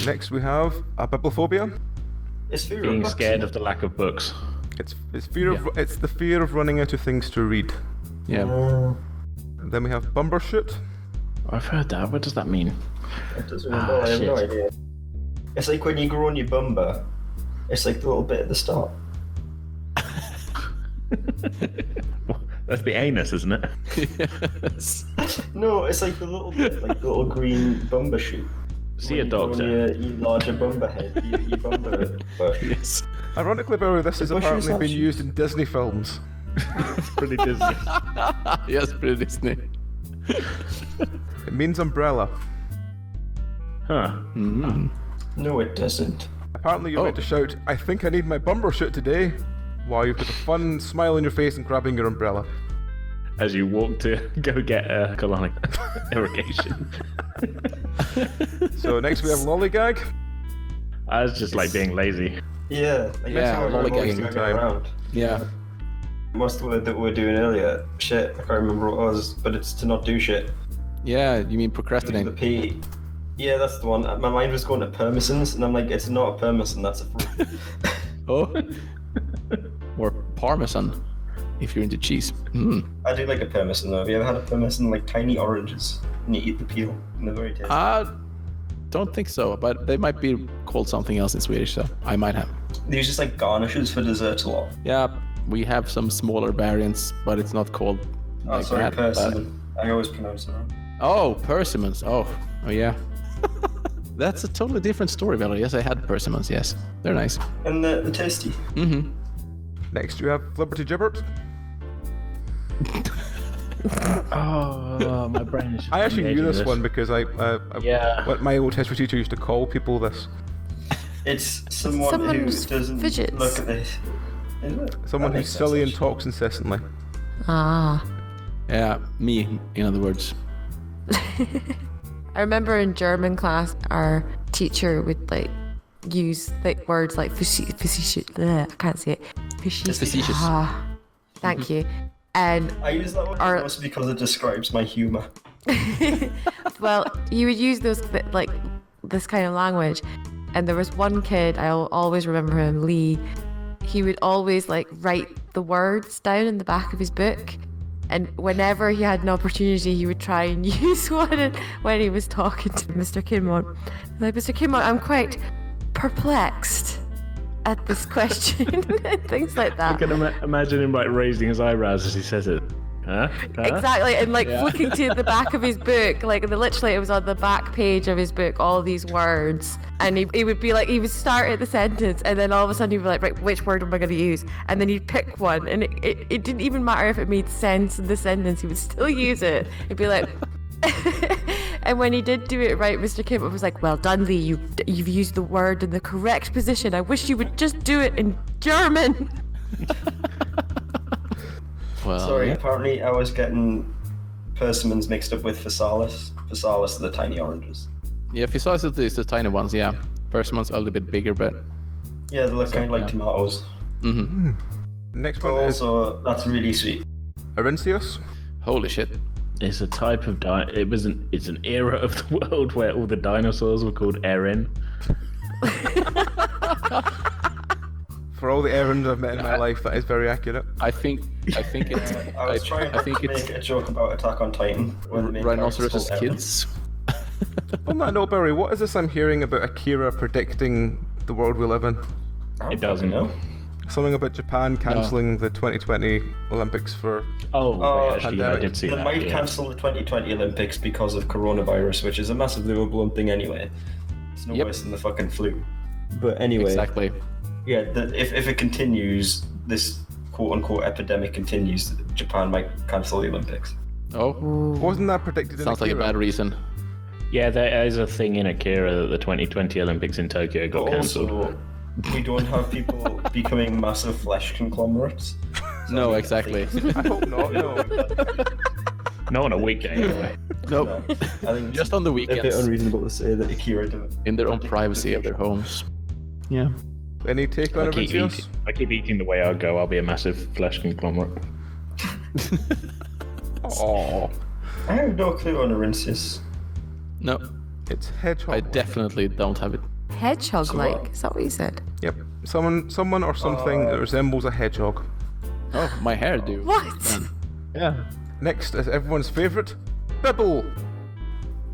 Next we have a bibliophobia. It's fear Being of books, scared isn't of the lack of books. It's the fear of running out of things to read. Yeah. And then we have bumbershoot. I've heard that. What does that mean? It doesn't I have no shit. idea. It's like when you grow on your bumper. It's like the little bit at the start. That's the anus, isn't it? Yes. No, it's like the little bit, like the little green bumper shoot. See a doctor. You larger bumper head. You bumper bush. Yes. Ironically, Belry, this has The bush apparently is been actually- used in Disney films. It's pretty Disney. Yes, pretty Disney. It means umbrella. Huh. No, it doesn't. Apparently, you're meant to shout, "I think I need my bumper shoot today," while you've got a fun smile on your face and grabbing your umbrella. As you walk to go get a colonic irrigation. So next we have lollygag. I was just like being lazy. Yeah, like Yeah, that's how I'm always lollygagging going time. around. Yeah. Most of the word that we were doing earlier, shit, I can't remember what it was, but it's to not do shit. Yeah, you mean The procrastinate? P. Yeah, that's the one. My mind was going to permisons, and I'm like, it's not a permison, that's a fruit. Oh. Or parmesan, if you're into cheese. I do like a permison though. Have you ever had a permison, like tiny oranges, and you eat the peel? And they're very tasty. Don't think so, but they might be called something else in Swedish, so I might have. They use just like garnishes for desserts a lot. Yeah, we have some smaller variants, but it's not called Oh, like sorry, that. but- persimmon. I always pronounce it wrong. Oh, persimmons. Oh yeah. That's a totally different story, Belry. Yes, I had persimmons, yes. They're nice. And they're tasty. Mm-hmm. Next we have Flibberty Gibbert. Oh, my brain is. I actually knew this one because Yeah. what my old history teacher used to call people this. It's someone Someone who who's doesn't fidgets. look at this. Is it? Someone That who's makes silly sense, and talks incessantly. Ah. Yeah, me, in other words. I remember in German class, our teacher would like use like words like facetious. I can't say it. Facetious. Ah, thank you. And I use that word Are- mostly because it describes my humour. well, you would use those like this kind of language. And there was one kid, I'll always remember him, Lee. He would always like write the words down in the back of his book. And whenever he had an opportunity, he would try and use one when he was talking to Mr. Kinmont. Like, Mr. Kinmont, I'm quite perplexed at this question and things like I that. can imagine him like raising his eyebrows as he says it. Huh? Exactly, and like flicking to the back of his book, like literally it was on the back page of his book, all these words, and he would be like, he would start at the sentence, and then all of a sudden he'd be like, right, which word am I going to use? And then he'd pick one, and it didn't even matter if it made sense in the sentence, he would still use it. He'd be like, and when he did do it right, Mr. Kimball was like, well done, Lee, you've used the word in the correct position. I wish you would just do it in German. Well, Sorry, yeah. apparently I was getting persimmons mixed up with physalis. Physalis are the tiny oranges. Yeah, physalis is the tiny ones, yeah. Persimmons are a little bit bigger, but... Yeah, they look kind of like yeah. tomatoes. Mm-hmm. Next But one is also, that's really sweet. Arincius. Holy shit. It's a type of it's an era of the world where all the dinosaurs were called Erin. For all the errands I've met in my life, that is very accurate. I think it's... I was trying I think to it's make a joke about Attack on Titan. When the main character's rhinoceros called Eren. kids. On that note, Barry, what is this I'm hearing about Akira predicting the world we live in? I don't It doesn't. know. Something about Japan cancelling the 2020 Olympics for... Oh, Oh, actually, yeah, I did see They that. might yeah. cancel the 2020 Olympics because of coronavirus, which is a massively overblown thing anyway. It's no Yep. worse than the fucking flu. But anyway, Exactly. yeah, if it continues, this quote-unquote epidemic continues, Japan might cancel the Olympics. Oh, Wasn't that predicted in sounds like a Akira? bad reason. Yeah, there is a thing in Akira that the 2020 Olympics in Tokyo got But cancelled. also, we don't have people becoming massive flesh conglomerates. So No, I exactly. I hope not, no. Not on a weekday, anyway. Nope. I think Just on the it's a bit weekends, unreasonable to say that Akira do it. in their own privacy of their homes. Yeah. Any take on Arincius? I keep eating the way I go, I'll be a massive flesh conglomerate. Oh, I have no clue on Arincius. No, it's hedgehog. I definitely don't have it. Hedgehog-like, is that what you said? Yep, someone or something that resembles a hedgehog. Oh, my hair do. What? Yeah. Next is everyone's favourite, Bibble.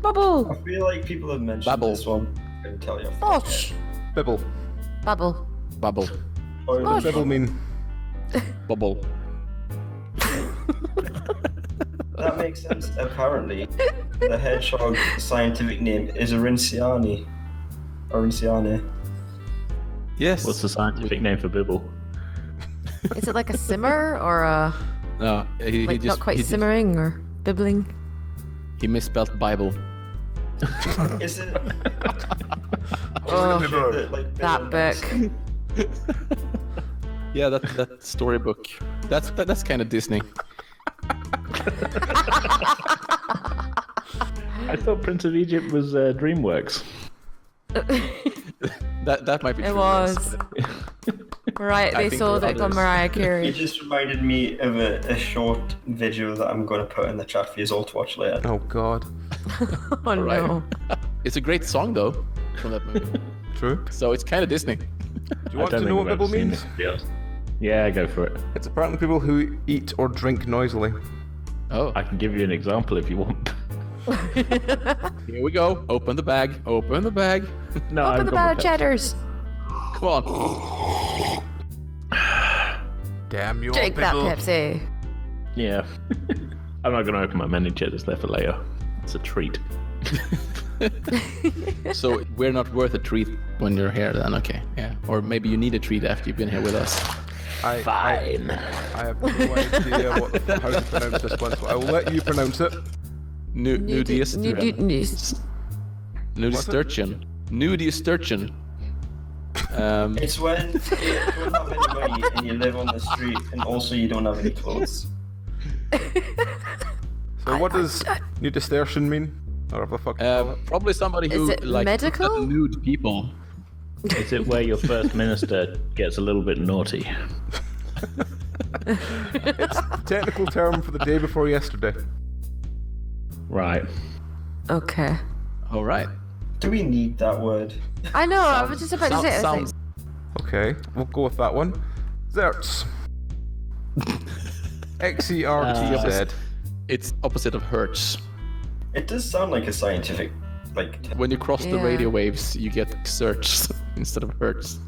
Bubble! I feel like people have mentioned Babble. this one. I can tell you. Bosh! Bibble. Bubble. Bubble. Oh, Bibble mean Bubble. That makes sense. Apparently, the hedgehog scientific name is Orinciani. Orinciane. Yes. What's the scientific name for Bibble? Is it like a simmer or a No, he like just not quite he, simmering or bibbling? he misspelled Bible. Is it? Oh, Like, that book. Yeah, that storybook. That's kind of Disney. I thought Prince of Egypt was DreamWorks. That might be It true. was. Right, I they think sold there are it on others. Mariah It Carey. just reminded me of a short video that I'm going to put in the chat for you all to watch later. Oh God. Oh Right. no. It's a great song though from that movie. True. So it's kind of Disney. Do you want to know what bibble means? Yeah, go for it. It's apparently people who eat or drink noisily. Oh, I can give you an example if you want. here we go. Open the bag. Open the bag. No, Open I've the got bag my of text. cheddars. Come on. Damn you, Drink that bibble. Pepsi. Yeah. I'm not going to open my many cheddars there for later. It's a treat. So we're not worth a treat when you're here then, okay. Yeah. Or maybe you need a treat after you've been here with us. I have no idea how to pronounce this one, so I will let you pronounce it. Nudisturgeon. Nudisturgeon. It's when you don't have any money and you live on the street and also you don't have any clothes. So what does nudisturgeon mean? Or what the fuck you call it? Probably somebody Is who it like medical? nude people. Is it where your first minister gets a little bit naughty? It's the technical term for the day before yesterday. Right. Okay. All right. Do we need that word? I know, I was just about to say it. I was Sounds Okay, we'll go with that one. Zerts. Xertz. it's opposite of hertz. It does sound like a scientific, like. When you cross the Yeah. radio waves, you get hertz instead of hertz.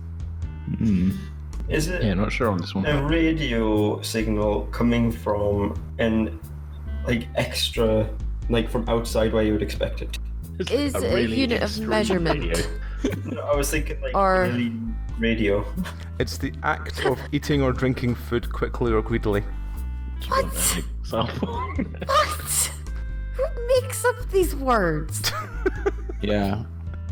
Is it Yeah, not sure on this one. a radio signal coming from an extra, like from outside where you would expect it? Is a unit of extreme measurement. radio. No, I was thinking Or- really radio. It's the act of eating or drinking food quickly or greedily. What? Example. What? Who makes up these words? Yeah.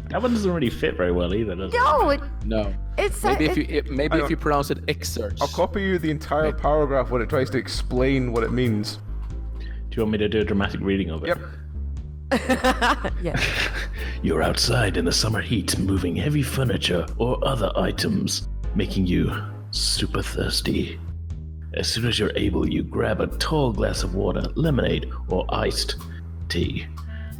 That one doesn't really fit very well either, does it? No, No. it's Maybe if it- you maybe Hang if on. you pronounce it exerts. I'll copy you the entire paragraph when it tries to explain what it means. Do you want me to do a dramatic reading of it? Yep. yeah. You're outside in the summer heat, moving heavy furniture or other items, making you super thirsty. As soon as you're able, you grab a tall glass of water, lemonade, or iced tea,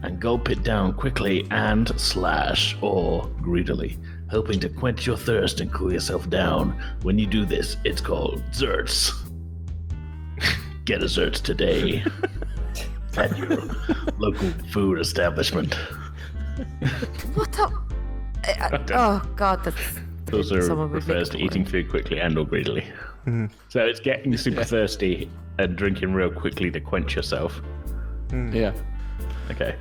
and gulp it down quickly and slash or greedily, hoping to quench your thirst and cool yourself down. When you do this, it's called zerts. Get a zerts today at your local food establishment. What the? Oh God, that's. Those are Someone would refers make to it eating food quickly and or greedily. So it's getting super thirsty and drinking real quickly to quench yourself. Yeah. Okay.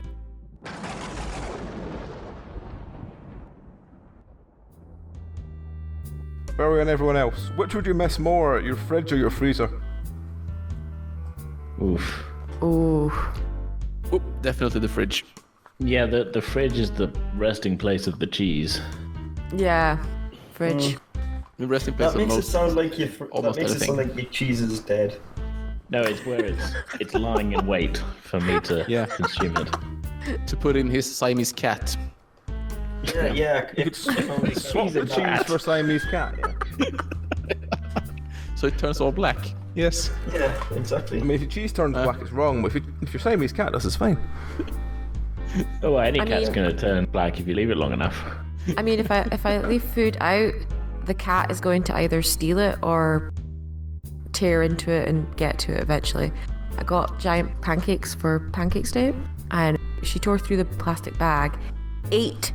Belry and everyone else, which would you miss more, your fridge or your freezer? Oof. Ooh. Oop, definitely the fridge. Yeah, the fridge is the resting place of the cheese. Yeah. Fridge. The resting place That of makes it most. sound like that almost makes it sound everything. like your cheese is dead. No, it's where it's lying in wait for me to Yeah. consume it. To put in his Siamese cat. Yeah. You could swap the cheese for Siamese cat. So it turns all black. Yes. Yeah, exactly. I mean, if your cheese turns black, it's wrong, but if your Siamese cat does, it's fine. Oh, well, any I cat's mean- gonna turn black if you leave it long enough. I mean, if I leave food out, the cat is going to either steal it or tear into it and get to it eventually. I got giant pancakes for Pancakes Day, and she tore through the plastic bag, ate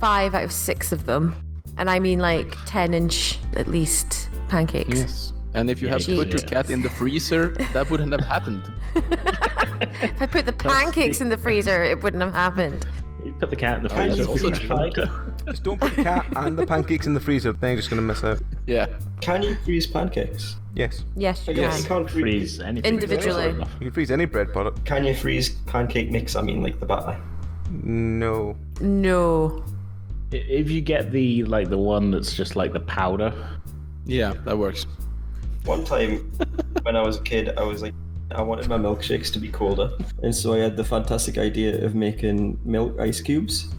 5 out of 6 of them, and I mean like 10-inch at least pancakes. Yes. And if you had put your cat in the freezer, that wouldn't have happened. If I put the pancakes in the freezer, it wouldn't have happened. You put the cat in the freezer. also Just don't put the cat and the pancakes in the freezer, then you're just going to miss out. Yeah. Can you freeze pancakes? Yes. Yes, you Yes, you can. can't Freeze anything. Individually. You can freeze any bread product. Can you freeze pancake mix? I mean, like the batter. No. No. If you get the one that's just like the powder. Yeah, that works. One time, when I was a kid, I was like, I wanted my milkshakes to be colder, and so I had the fantastic idea of making milk ice cubes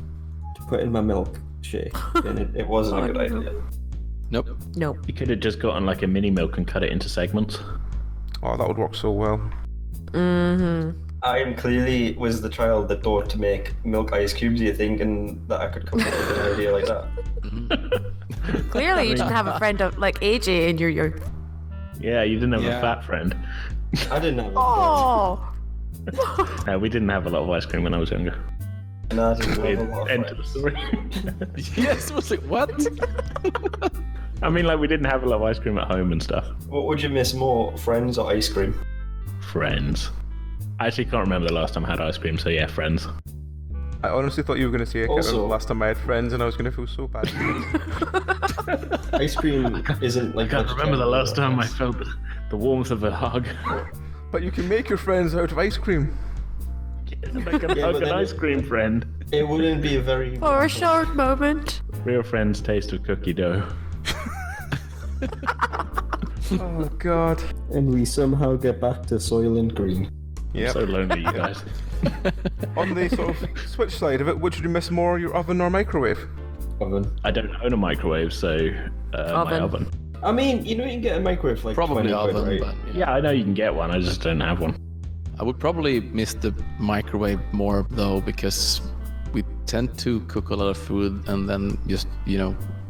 to put in my milkshake, and it wasn't a good idea. Nope. Nope. You could have just gotten like a mini milk and cut it into segments. Oh, that would work so well. Mm-hmm. I clearly was the child that thought to make milk ice cubes. You thinking that I could come up with an idea like that? Clearly, you didn't have a friend like AJ in your youth. Yeah, you didn't have Yeah. a fat friend. I didn't have. Oh. No, we didn't have a lot of ice cream when I was younger. No, I didn't have a lot of End of the friends. story. Yes, was it what? I mean, like, we didn't have a lot of ice cream at home and stuff. What would you miss more, friends or ice cream? Friends. I actually can't remember the last time I had ice cream, so yeah, friends. I honestly thought you were going to say I can't Also- remember the last time I had friends and I was going to feel so bad. Ice cream isn't like. I can't remember the last time I felt the warmth of a hug. But you can make your friends out of ice cream. Like a Yeah, hug but an then ice cream friend. It wouldn't be a very. For a short moment. Real friends taste of cookie dough. Oh god. And we somehow get back to Soylent Green. Yep. So lonely, you guys. On the sort of switch side of it, which would you miss more, your oven or microwave? Oven. I don't own a microwave, so my Oven. oven. I mean, you know, you can get a microwave for like Probably 20 quid, oven, right? but Yeah, I know you can get one. I just don't have one. I would probably miss the microwave more though, because we tend to cook a lot of food and then just,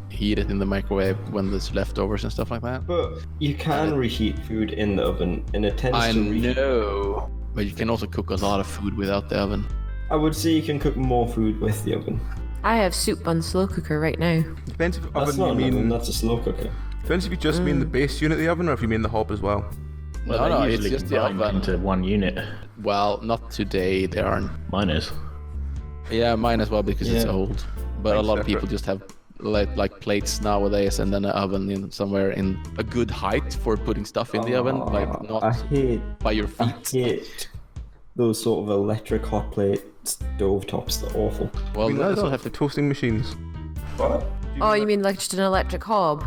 heat it in the microwave when there's leftovers and stuff like that. But you can reheat food in the oven, and it tends I to reheat. know, but you can also cook a lot of food without the oven. I would say you can cook more food with the oven. I have soup on slow cooker right now. Depends if That's oven not you an oven, mean. that's a slow cooker. Depends if you just mean the base unit of the oven or if you mean the hob as well. Well, No, they it's usually just the combine oven. into one unit. Well, not today, they aren't. Mine is. Yeah, mine as well because it's Yeah. old. But a Mine's lot of people separate. just have like plates nowadays and then an oven in somewhere in a good height for putting stuff in the oven, like I not hate, by your I feet. hate those sort of electric hot plate stove tops. They're awful. Well, You no, like they the don't sort have of to. toasting machines. What? Oh, you mean like just an electric hob?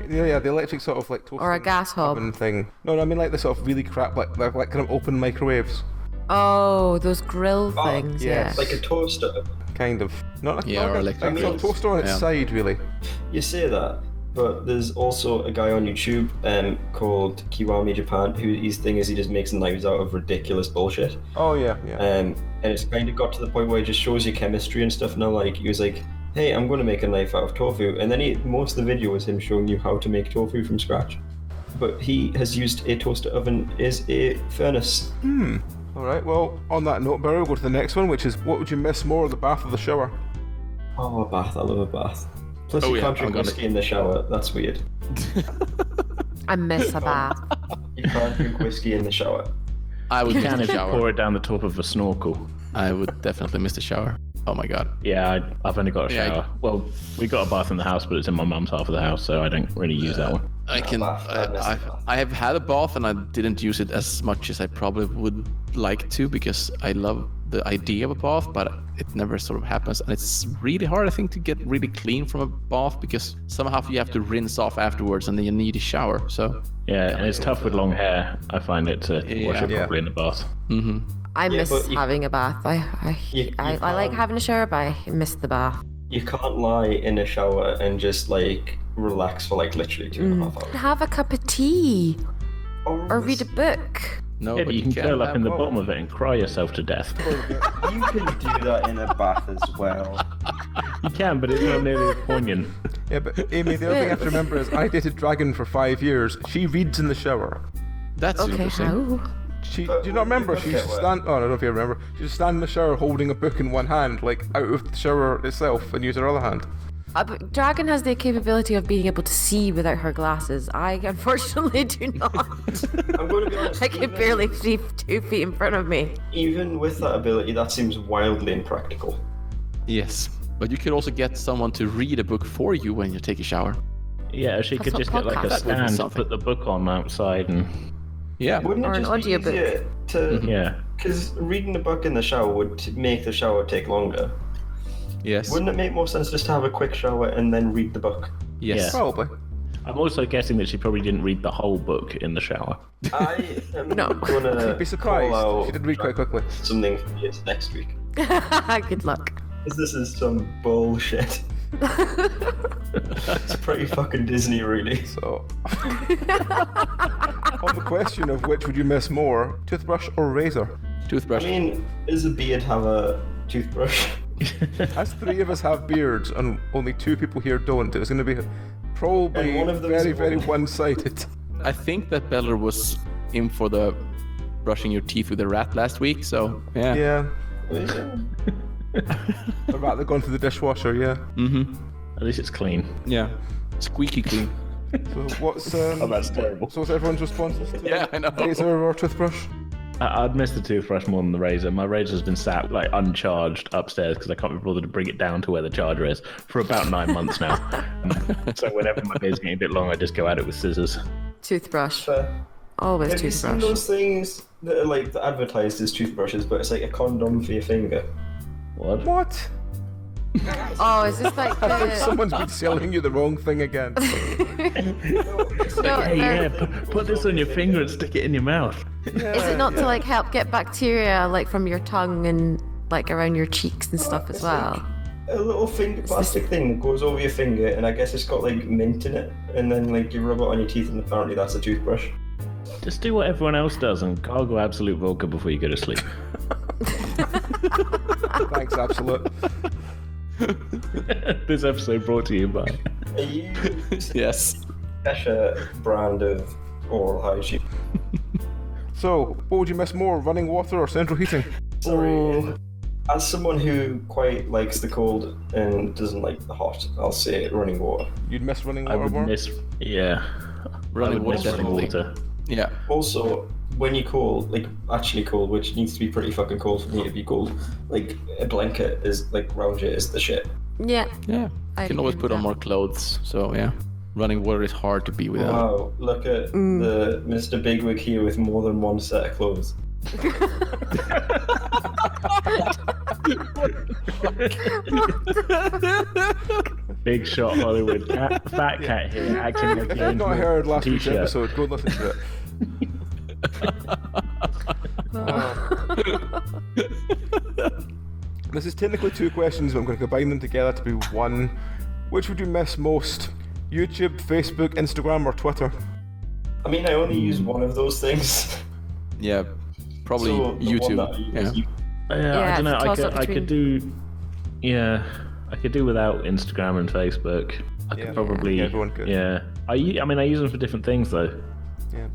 Yeah, the electric sort of like toasting Or a gas hob? oven thing. No, I mean like the sort of really crap, like kind of open microwaves. Oh, those grill Oh, things, yes. yeah. Like a toaster. Kind of. Not like, Yeah, not or like electric a sort of grills. toaster on its Yeah. side, really. You say that, but there's also a guy on YouTube called Kiwami Japan who his thing is he just makes knives out of ridiculous bullshit. Oh yeah. And it's kind of got to the point where it just shows you chemistry and stuff now. Like he was like, "Hey, I'm going to make a knife out of tofu," and then most of the video was him showing you how to make tofu from scratch. But he has used a toaster oven as a furnace. Alright, well, on that note, Barry, we'll go to the next one, which is what would you miss more, the bath or the shower? Oh, a bath! I love a bath. Plus, Oh, you yeah, can't drink I'm gonna- whiskey in the shower. That's weird. I miss a bath. You can't drink whiskey in the shower. I would You miss can the if you pour shower. it down the top of a snorkel. I would definitely miss the shower. Oh my god. Yeah, I've only got a Yeah, shower. Well, we got a bath in the house, but it's in my mum's half of the house, so I don't really use that one. I can. bath, I miss the bath. I have had a bath and I didn't use it as much as I probably would like to because I love the idea of a bath, but it never sort of happens. And it's really hard, I think, to get really clean from a bath because somehow you have to rinse off afterwards and then you need a shower. So, Yeah, and it's tough with long hair. I find it to wash it Yeah. properly in the bath. I Yeah, miss but you- having a bath. You I like can't- having a shower, but I miss the bath. You can't lie in a shower and just like relax for like literally 2.5 hours. Have a cup of tea or read a book. no, Yeah, but you can curl up in the well- bottom of it and cry yourself to death. You can do that in a bath as well. You can, but it's not nearly as poignant. Yeah, but Amy, the other thing you have to remember is I dated Dragon for 5 years. She reads in the shower. That's Okay, interesting. how? Do you not remember? She used to stand. Oh, I don't know if you remember. She used to stand in the shower holding a book in one hand, like out of the shower itself, and use her other hand. But Dragon has the capability of being able to see without her glasses. I unfortunately do not. I'm going to be honest. I can barely see 2 feet in front of me. Even with that ability, that seems wildly impractical. Yes, but you could also get someone to read a book for you when you take a shower. Yeah, she could That's just what get like a podcast would be stand to something. put the book on outside and Yeah. Wouldn't Or it an just be audiobook. easier to... yeah. Because reading a book in the shower would make the shower take longer. Yes. Wouldn't it make more sense just to have a quick shower and then read the book? Yes. Yeah. Probably. I'm also guessing that she probably didn't read the whole book in the shower. I am No. gonna You'd be surprised call out if you did read quite quickly. something for you next week. Good luck. Because this is some bullshit. It's pretty fucking Disney, really. So, on the question of which would you miss more, toothbrush or razor? Toothbrush. I mean, does a beard have a toothbrush? As 3 of us have beards and only 2 people here don't, it's going to be probably And one of them is very, a very woman. one-sided. I think that Belry was in for the brushing your teeth with a rat last week, so yeah. Yeah, Yeah. I'd rather gone to the dishwasher, yeah. Mm-hmm. At least it's clean. Yeah. Squeaky clean. So what's Oh, that's terrible. so what's everyone's responses to Yeah, I know. razor or toothbrush? I'd miss the toothbrush more than the razor. My razor's been sat like uncharged upstairs because I can't be bothered to bring it down to where the charger is for about 9 months now. So whenever my beard's getting a bit long, I just go at it with scissors. Toothbrush. But Always have you seen toothbrush. those things that are like advertised as toothbrushes, but it's like a condom for your finger? What? What? Oh, is this like the... Someone's been selling you the wrong thing again. No, Hey, yeah, put this on your finger and stick it in your mouth. Is it not to like help get bacteria like from your tongue and like around your cheeks and stuff as It's well? like a little finger plastic thing that goes over your finger, and I guess it's got like mint in it, and then like you rub it on your teeth, and apparently that's a toothbrush. Just do what everyone else does and gargle Absolute Vodka before you go to sleep. Thanks, Absolute. This episode brought to you by... Are you Yes. Kesha brand of oral hygiene? So, what would you miss more, running water or central heating? Sorry. As someone who quite likes the cold and doesn't like the hot, I'll say running water. You'd miss running I water would more? miss... Yeah. Running I would miss water, running definitely. water. Yeah. Also, when you're cold, like actually cold, which needs to be pretty fucking cold for me to be cold, like a blanket is like round you is the shit. Yeah. Yeah. I You can always agree put with on that. more clothes, so yeah. Running water is hard to be without. Wow, look at the Mr. Bigwig here with more than one set of clothes. Big shot Hollywood cat, fat cat here acting like If you've not heard last week's t-shirt. episode, go listen to it. This is technically 2 questions, but I'm going to combine them together to be one. Which would you miss most? YouTube, Facebook, Instagram, or Twitter? I mean, I only use one of those things. Yeah. Probably So, the one YouTube. that I use, Yeah. Yeah, Yeah, I don't know. it's a toss-up I could do. Yeah, I could do without Instagram and Facebook. I Yeah. could probably. Yeah, everyone could. Yeah, I mean, I use them for different things though.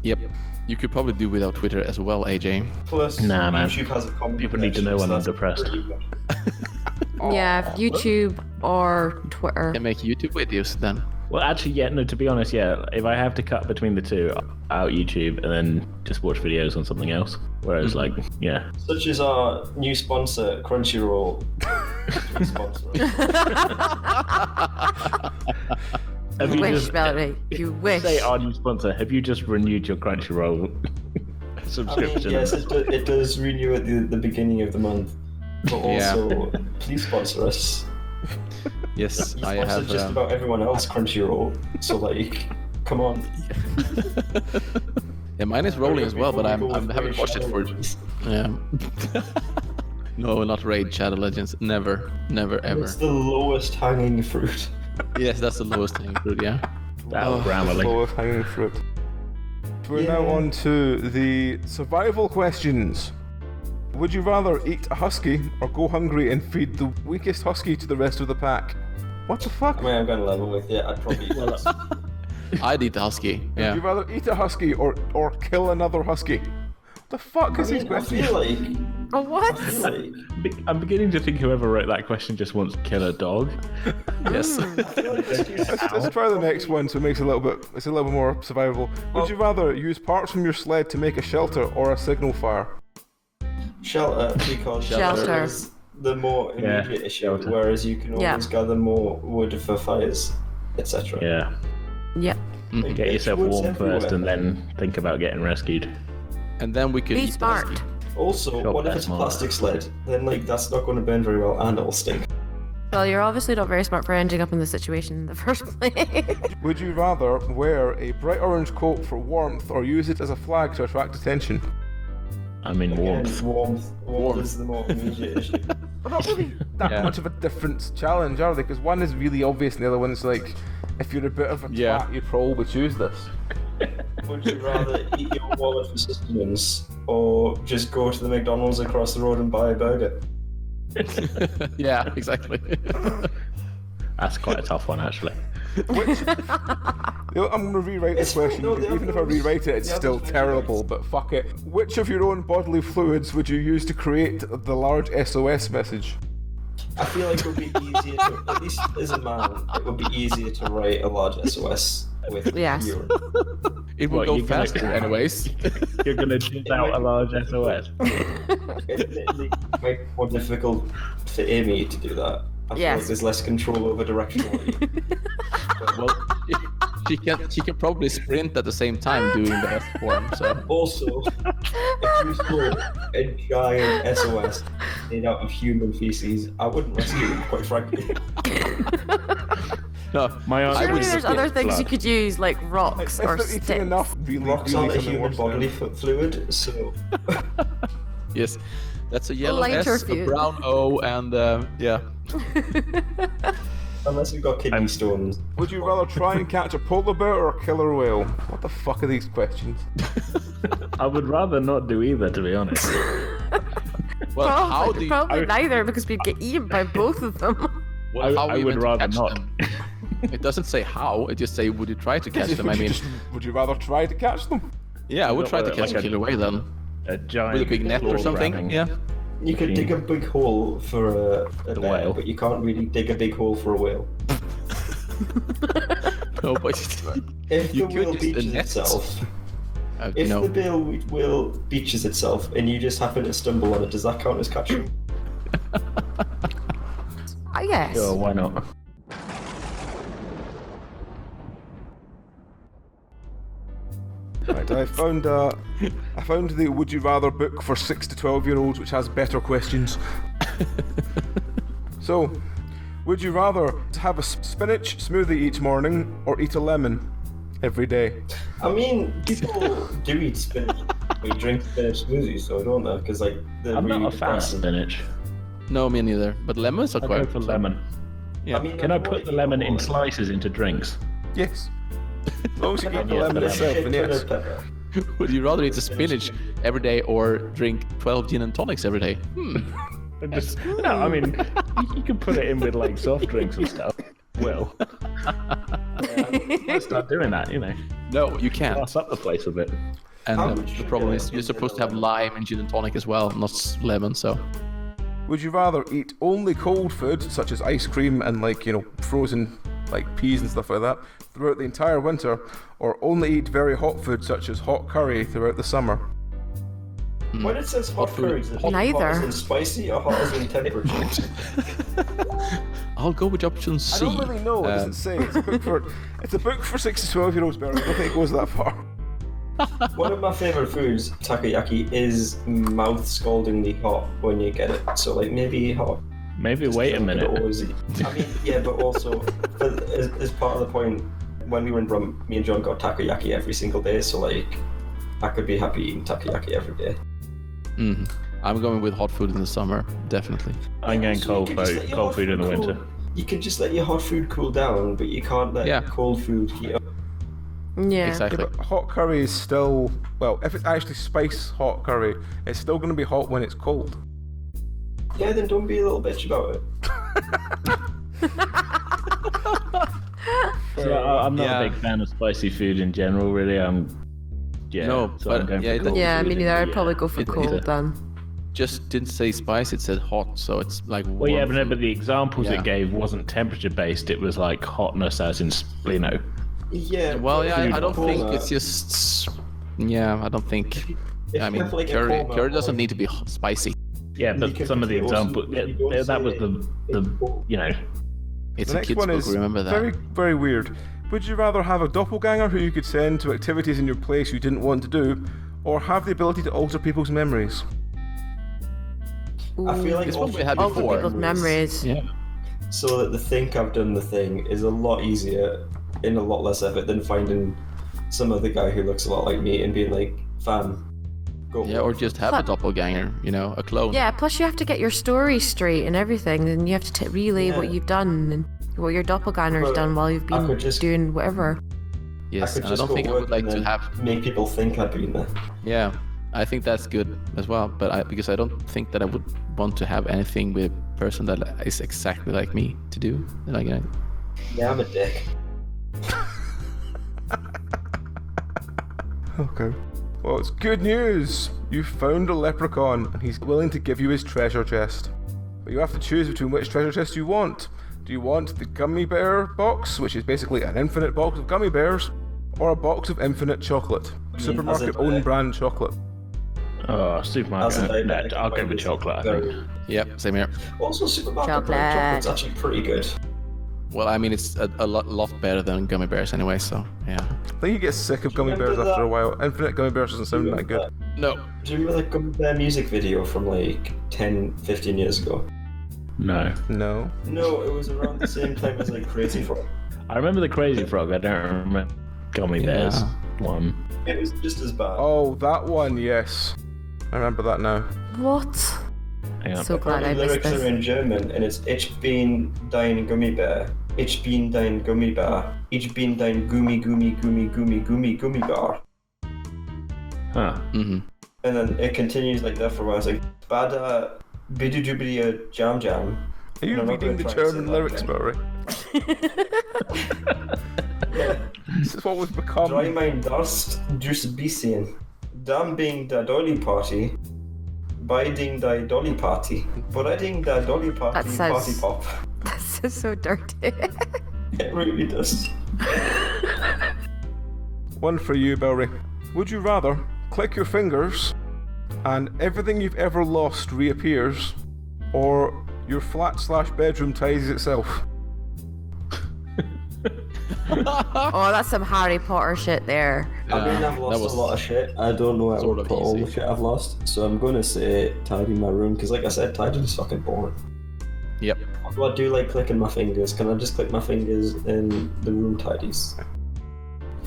Yep. You could probably do without Twitter as well, AJ. Plus, Nah, man. YouTube has a comment People need to know section, when so I'm that's depressed. pretty good. Yeah, YouTube or Twitter. Can make YouTube videos then. Well, actually, yeah. No, to be honest, yeah. If I have to cut between the two, out YouTube and then just watch videos on something else. Whereas, like, yeah. Such as our new sponsor, Crunchyroll. Sponsor us. Have You you wish, just Belry. You wish. say our new sponsor? Have you just renewed your Crunchyroll I mean, subscription? yes, it does renew at the beginning of the month. But Yeah. also, please sponsor us. Yes, You I sponsor have. just about everyone else Crunchyroll. So, like, come on. Yeah, mine is rolling as well, but I Before we go with haven't Raid watched it Shadow for. Legends. Yeah. No, not Raid Shadow Legends. Never, never, ever. It's the lowest hanging fruit. Yes, that's the lowest hanging fruit. Yeah. That was Ramble. Lowest hanging fruit. We're now Yeah. on to the survival questions. Would you rather eat a husky or go hungry and feed the weakest husky to the rest of the pack? What the fuck? I mean, I'm going to level with you. I'd probably. I'd eat the husky. Would Yeah. you rather eat a husky or kill another husky? What the fuck is these I questions? feel like Oh, what? I'm beginning to think whoever wrote that question just wants to kill a dog. Yes. Let's try the next one, so it makes it a little bit more survivable. Would you rather use parts from your sled to make a shelter or a signal fire? Shelter, because Shelter. is the more immediate issue, shelter. whereas you can always gather more wood for fires, etc. Yeah. Yep. Get yourself warm first and then think about getting rescued. And then we could Be eat smart. the Also, Sure, what if that's it's a smart. plastic sled? Then that's not going to burn very well and it'll stink. Well, you're obviously not very smart for ending up in this situation in the first place. Would you rather wear a bright orange coat for warmth or use it as a flag to attract attention? I mean, warmth. Warmth is the more immediate issue. Well, not really that much of a different challenge, are they? Because one is really obvious and the other one's like, if you're a bit of a twat, you'd probably choose this. Would you rather eat your wallet for sustenance or just go to the McDonald's across the road and buy a burger? Yeah, exactly. That's quite a tough one, actually. Which, I'm going to rewrite this question. Even if I rewrite it, it's still terrible, but fuck it. Which of your own bodily fluids would you use to create the large SOS message? I feel like it would be easier to, at least as a man, it would be easier to write a large SOS with Yes. urine. It will What, go you're gonna- faster anyways. You're gonna jizz out a large SOS. It might be more difficult for Amy to do that. I feel Yes. like there's less control over directionality. Well, she can probably sprint at the same time doing the S form. So Also, if you saw a giant SOS made out of human feces, I wouldn't rescue it, quite frankly. no, My answer Surely is there's other things you could use, like rocks If or they're sticks. eating enough really, Rocks really aren't a something human worse bodily then. fluid, so yes, that's a yellow Lighter S, a fuse. brown O, and yeah. unless you've got kidney stones. Would you rather try and catch a polar bear or a killer whale? What the fuck are these questions? I would rather not do either, to be honest. Well, how do Probably, you, probably neither, because we'd get eaten by both of them. well, how I are you would meant to rather catch not. them? It doesn't say how. It just say would you try to catch them. I mean, Would you rather try to catch them? yeah, I would Not try to like catch a a- killer whale then A giant with a big net or claw something. grabbing. Yeah. You could dig a big hole for a bear, whale. but you can't really dig a big hole for a whale. No, but If You the could whale use beaches the net. itself, you if know, the whale beaches itself and you just happen to stumble on it, does that count as catching? I guess. Sure, why not? Right, I found the Would You Rather book for 6 to 12-year-olds, which has better questions. So, would you rather have a spinach smoothie each morning or eat a lemon every day? I mean, people do eat spinach. We drink spinach smoothies, so don't they? Because like they're I'm really not a fan of depressing. spinach. no, me neither. But lemons are I'd quite. go for lemon. Yeah. I mean, Can I like, put what the if lemon you in want- slices into drinks? Yes. As long as you Can I get the put lemon yeah, itself, shit then ton yes. of pepper? Would you rather eat a spinach every day or drink 12 gin and tonics every day? Just, no, I mean, you can put it in with like soft drinks and stuff. Well, let's start doing that, you know. No, you can't. Pass up the place a bit. And How the much problem sugar is you're is supposed in to have a lime and gin and tonic as well, not lemon. So Would you rather eat only cold food, such as ice cream and frozen peas and stuff like that, throughout the entire winter, or only eat very hot food, such as hot curry, throughout the summer? When it says hot Hot food. curry, is it Neither. hot as in spicy or hot as in temperature? I'll go with option C. I don't really know. It doesn't say. It's a book for 6 to 12-year-olds, Belry. I don't think it goes that far. One of my favourite foods, takoyaki, is mouth scaldingly hot when you get it. So maybe hot. Maybe wait a I minute. could always eat. I mean, yeah, but also as part of the point, when we were in Brum, me and John got takoyaki every single day. So I could be happy eating takoyaki every day. Mhm. I'm going with hot food in the summer, definitely. I'm going Also, cold you can just let your cold hot food in the cool- winter. You can just let your hot food cool down, but you can't let cold food heat up. Yeah. Exactly. Yeah, but hot curry is still, if it's actually spice hot curry, it's still going to be hot when it's cold. Yeah, then don't be a little bitch about it. I'm not Yeah. a big fan of spicy food in general, really. No, so but I'm going yeah, for cold Yeah, food me in neither. the, I'd probably go for it- cold winter. then. just didn't say spice, it said hot, so it's like Well, yeah, warm but the examples Yeah. it gave wasn't temperature based. It was like hotness, as in Yeah. Well, but yeah, if you I don't coma- think it's just. Yeah, I don't think. if I you mean, have, like, a curry coma, doesn't like- need to be spicy. Yeah, but Because some of the you also- examples, you don't that was say the you know. It's The a next kid's one book. is Remember that. very, very weird. Would you rather have a doppelganger who you could send to activities in your place you didn't want to do, or have the ability to alter people's memories? I feel like It's what we had Alter before. people's memories. Yeah. So that the think I've done the thing is a lot easier in a lot less effort than finding some other guy who looks a lot like me and being like, fam, go. Yeah, or just have a doppelganger, a clone. Yeah, plus you have to get your story straight and everything, and you have to relay what Yeah. you've done and what your doppelganger's But done while you've I been could just- doing whatever. Yes, could and I just don't go think I work would like and to then have. make people think I've been there. Yeah, I think that's good as well. But because I don't think that I would want to have anything with a person that is exactly like me to do. Like, Yeah, I'm a dick. Okay. Well, it's good news. You found a leprechaun, and he's willing to give you his treasure chest. But you have to choose between which treasure chest you want. Do you want the gummy bear box, which is basically an infinite box of gummy bears, or a box of infinite chocolate? Supermarket as a- own brand chocolate. Oh, supermarket. As a diabetic, I'll go with chocolate, I think. yep, same here. Also, supermarket Chocolate. brand chocolate's actually pretty good. Well, I mean, it's a lot better than gummy bears anyway. So yeah. I think you get sick of gummy Remember bears after that? a while. Infinite gummy bears doesn't sound that good. No. Do you remember that Gummy Bear music video from like 10, 15 years ago? No. No. No, it was around the same time as like Crazy Frog. I remember the Crazy Frog. I don't remember Gummy Bears one. It was just as bad. Oh, that one, yes. I remember that now. What? Hang on. So glad I The missed lyrics are this. in German, and it's Ich bin dein Gummibär, ich bin dein Gummibär, ich bin dein Gummi Gummi Gummi Gummi Gummi Gummibär. Huh. Mm-hmm. And then it continues like that for a while. It's like Bada Bidu Dubidi Jam Jam. Are you No, I'm not reading gonna the try and say German that lyrics, again. Belry? This is what we've become. Drei mein Durst just bisschen. Dann bing da Dolly Party. Biding da Dolly Party. Biding da Dolly Party That sounds- Party Pop. This is so dirty. It really does. One for you, Belry. Would you rather click your fingers and everything you've ever lost reappears, or your flat/bedroom tidies itself? Oh, that's some Harry Potter shit there. I mean, I've lost was a lot of shit. I don't know where I sort would of put all easy. the shit I've lost, so I'm gonna say tidying my room, because like I said, tidying is fucking boring. Yep. Although I do like clicking my fingers. Can I just click my fingers in the room tidies?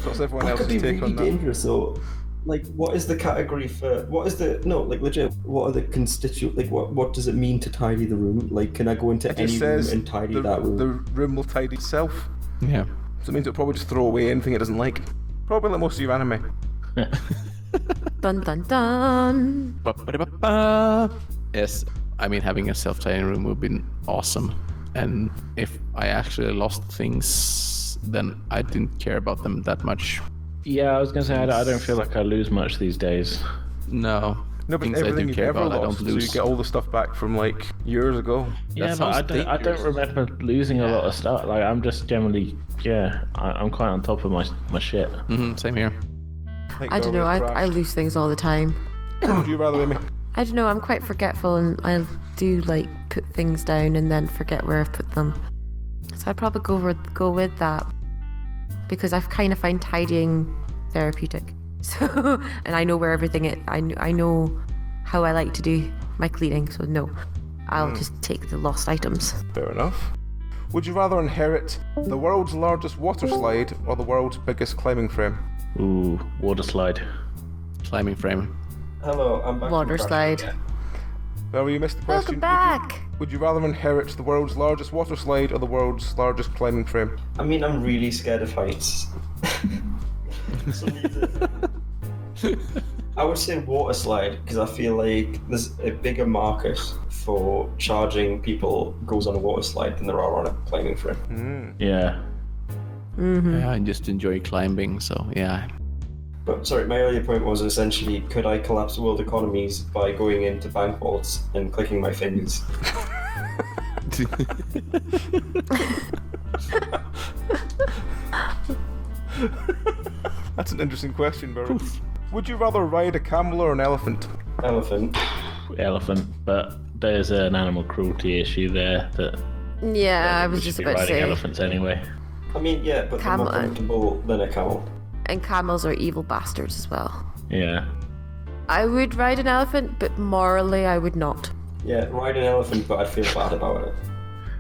What's everyone That could else's be take really on that? dangerous though. Like, what is the category for? What is the no? Like, legit. What are the constituent? Like, what does it mean to tidy the room? Like, can I go into It any just room says and tidy the, that room? the room will tidy itself. Yeah. So it means it'll probably just throw away anything it doesn't like. Probably like most of your anime. Dun dun dun. Ba-ba-da-ba-ba. Yes, I mean, having a self-tidying room would be awesome. And if I actually lost things, then I didn't care about them that much. Yeah, I was gonna say I don't feel like I lose much these days. No. No, but Things I everything do you've care ever about, I lost, don't so you lose. get all the stuff back from like years ago. Yeah, but sounds I don't dangerous. remember losing a lot of stuff. Like I'm just generally, I'm quite on top of my shit. Same here. I don't know. I lose things all the time. Would you rather, Amy? I don't know. I'm quite forgetful, and I do like put things down and then forget where I've put them. So I'd probably go with that, because I kind of find tidying therapeutic. So, and I know where everything is. I know how I like to do my cleaning. So no, I'll just take the lost items. Fair enough. Would you rather inherit the world's largest water slide or the world's biggest climbing frame? Ooh, water slide. Climbing frame. Hello, I'm back. Water from slide. Russia. Well, you missed the question. Welcome back. Would you rather inherit the world's largest water slide or the world's largest climbing frame? I mean, I'm really scared of heights. So I would say water slide, because I feel like there's a bigger market for charging people goes on a water slide than there are on a climbing frame. Yeah. Mm-hmm. Yeah, I just enjoy climbing, so yeah. But sorry, my earlier point was essentially, could I collapse world economies by going into bank vaults and clicking my fingers? That's an interesting question, Belry. Would you rather ride a camel or an elephant? Elephant. Elephant, but there's an animal cruelty issue there that Yeah, I we was should just be about to riding say. elephants anyway. I mean, yeah, but they're more Camel. comfortable than a camel. And camels are evil bastards as well. Yeah. I would ride an elephant, but morally I would not. Yeah, ride an elephant, but I feel bad about it.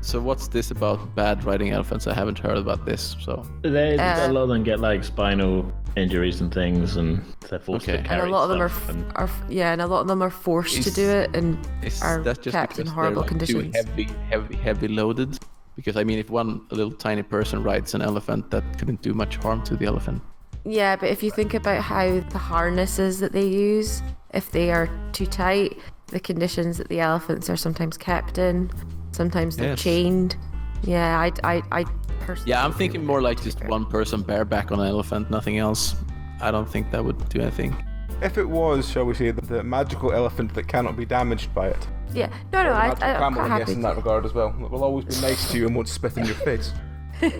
So what's this about bad riding elephants? I haven't heard about this. So A lot of them get like spinal injuries and things, and they're forced to Okay. carry And a lot of them are, stuff, and and a lot of them are forced to do it and is are that just kept in because horrible they're like conditions. too heavy loaded? Because I mean, if one little tiny person rides an elephant, that couldn't do much harm to the elephant. Yeah, but if you think about how the harnesses that they use, if they are too tight, the conditions that the elephants are sometimes kept in, sometimes they're Yes. chained. Yeah, I personally. Yeah, I'm thinking more like just one person bareback on an elephant, nothing else. I don't think that would do anything. If it was, shall we say, the magical elephant that cannot be damaged by it. Yeah, no, Or the I'm magical camel, quite I guess, happy. in that regard as well. It will always be nice to you and won't spit in your face.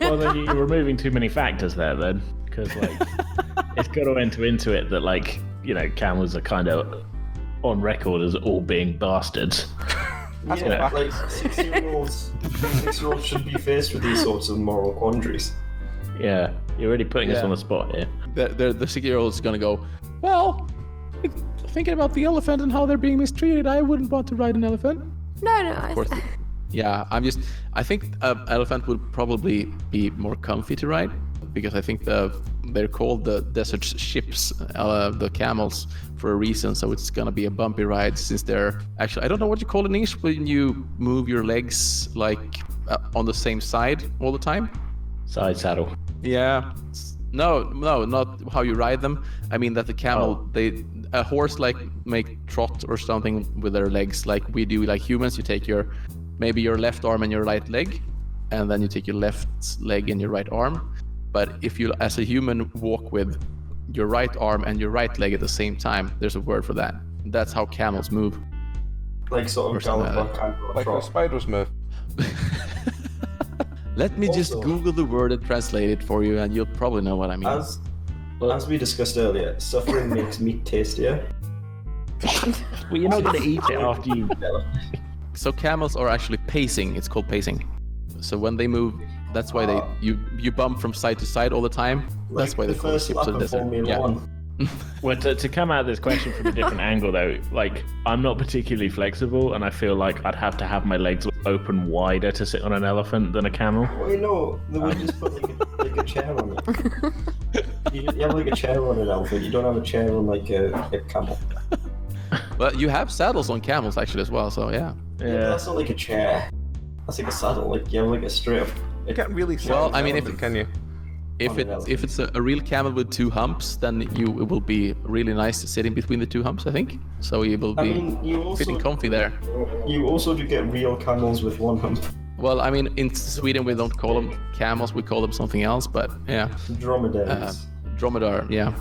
well, then you're removing too many factors there, then, because like it's got to enter into it that like camels are kind of on record as all being bastards. Yeah, like 6-year-olds should be faced with these sorts of moral quandaries. Yeah, you're really putting us on the spot here. The 6-year-old is gonna go, well, thinking about the elephant and how they're being mistreated, I wouldn't want to ride an elephant. No, Of course. Yeah, I think an elephant would probably be more comfy to ride, because I think they're called the desert ships, the camels, for a reason. So it's gonna be a bumpy ride, since they're actually, I don't know what you call it in English when you move your legs like on the same side all the time. Side saddle. Yeah. No, not how you ride them. I mean that the camel, a horse like make trot or something with their legs like we do, like humans. You take maybe your left arm and your right leg, and then you take your left leg and your right arm. But if you, as a human, walk with your right arm and your right leg at the same time, there's a word for that. That's how camels move. Like sort Or of something gallop like or canter or Like how trot. spiders move. Let me just Also- Google the word and translate it for you, and you'll probably know what I mean. As we discussed earlier, suffering makes meat tastier. Well, you're not going to eat it after you. So camels are actually pacing. It's called pacing. So when they move, that's why you bump from side to side all the time. That's why the they call it first ships lap of the of desert. Formula Yeah. 1. Well, to come at this question from a different angle, though, like I'm not particularly flexible, and I feel like I'd have to have my legs open wider to sit on an elephant than a camel. Wait, no, they would just put like a chair on it. You have like a chair on an elephant. You don't have a chair on like a camel. Well, you have saddles on camels actually as well. So yeah. Yeah, but that's not like a chair. That's like a saddle. Like you have like a straight up. You can't really sit Well, on I mean, an elephant, can you? If it's a real camel with 2 humps, then it will be really nice sitting between the 2 humps, I think. So you will I be mean, you also fitting comfy there. You also do get real camels with 1 hump. Well, I mean, in Sweden we don't call them camels, we call them something else. But yeah, Dromedaries. dromedar. Yeah.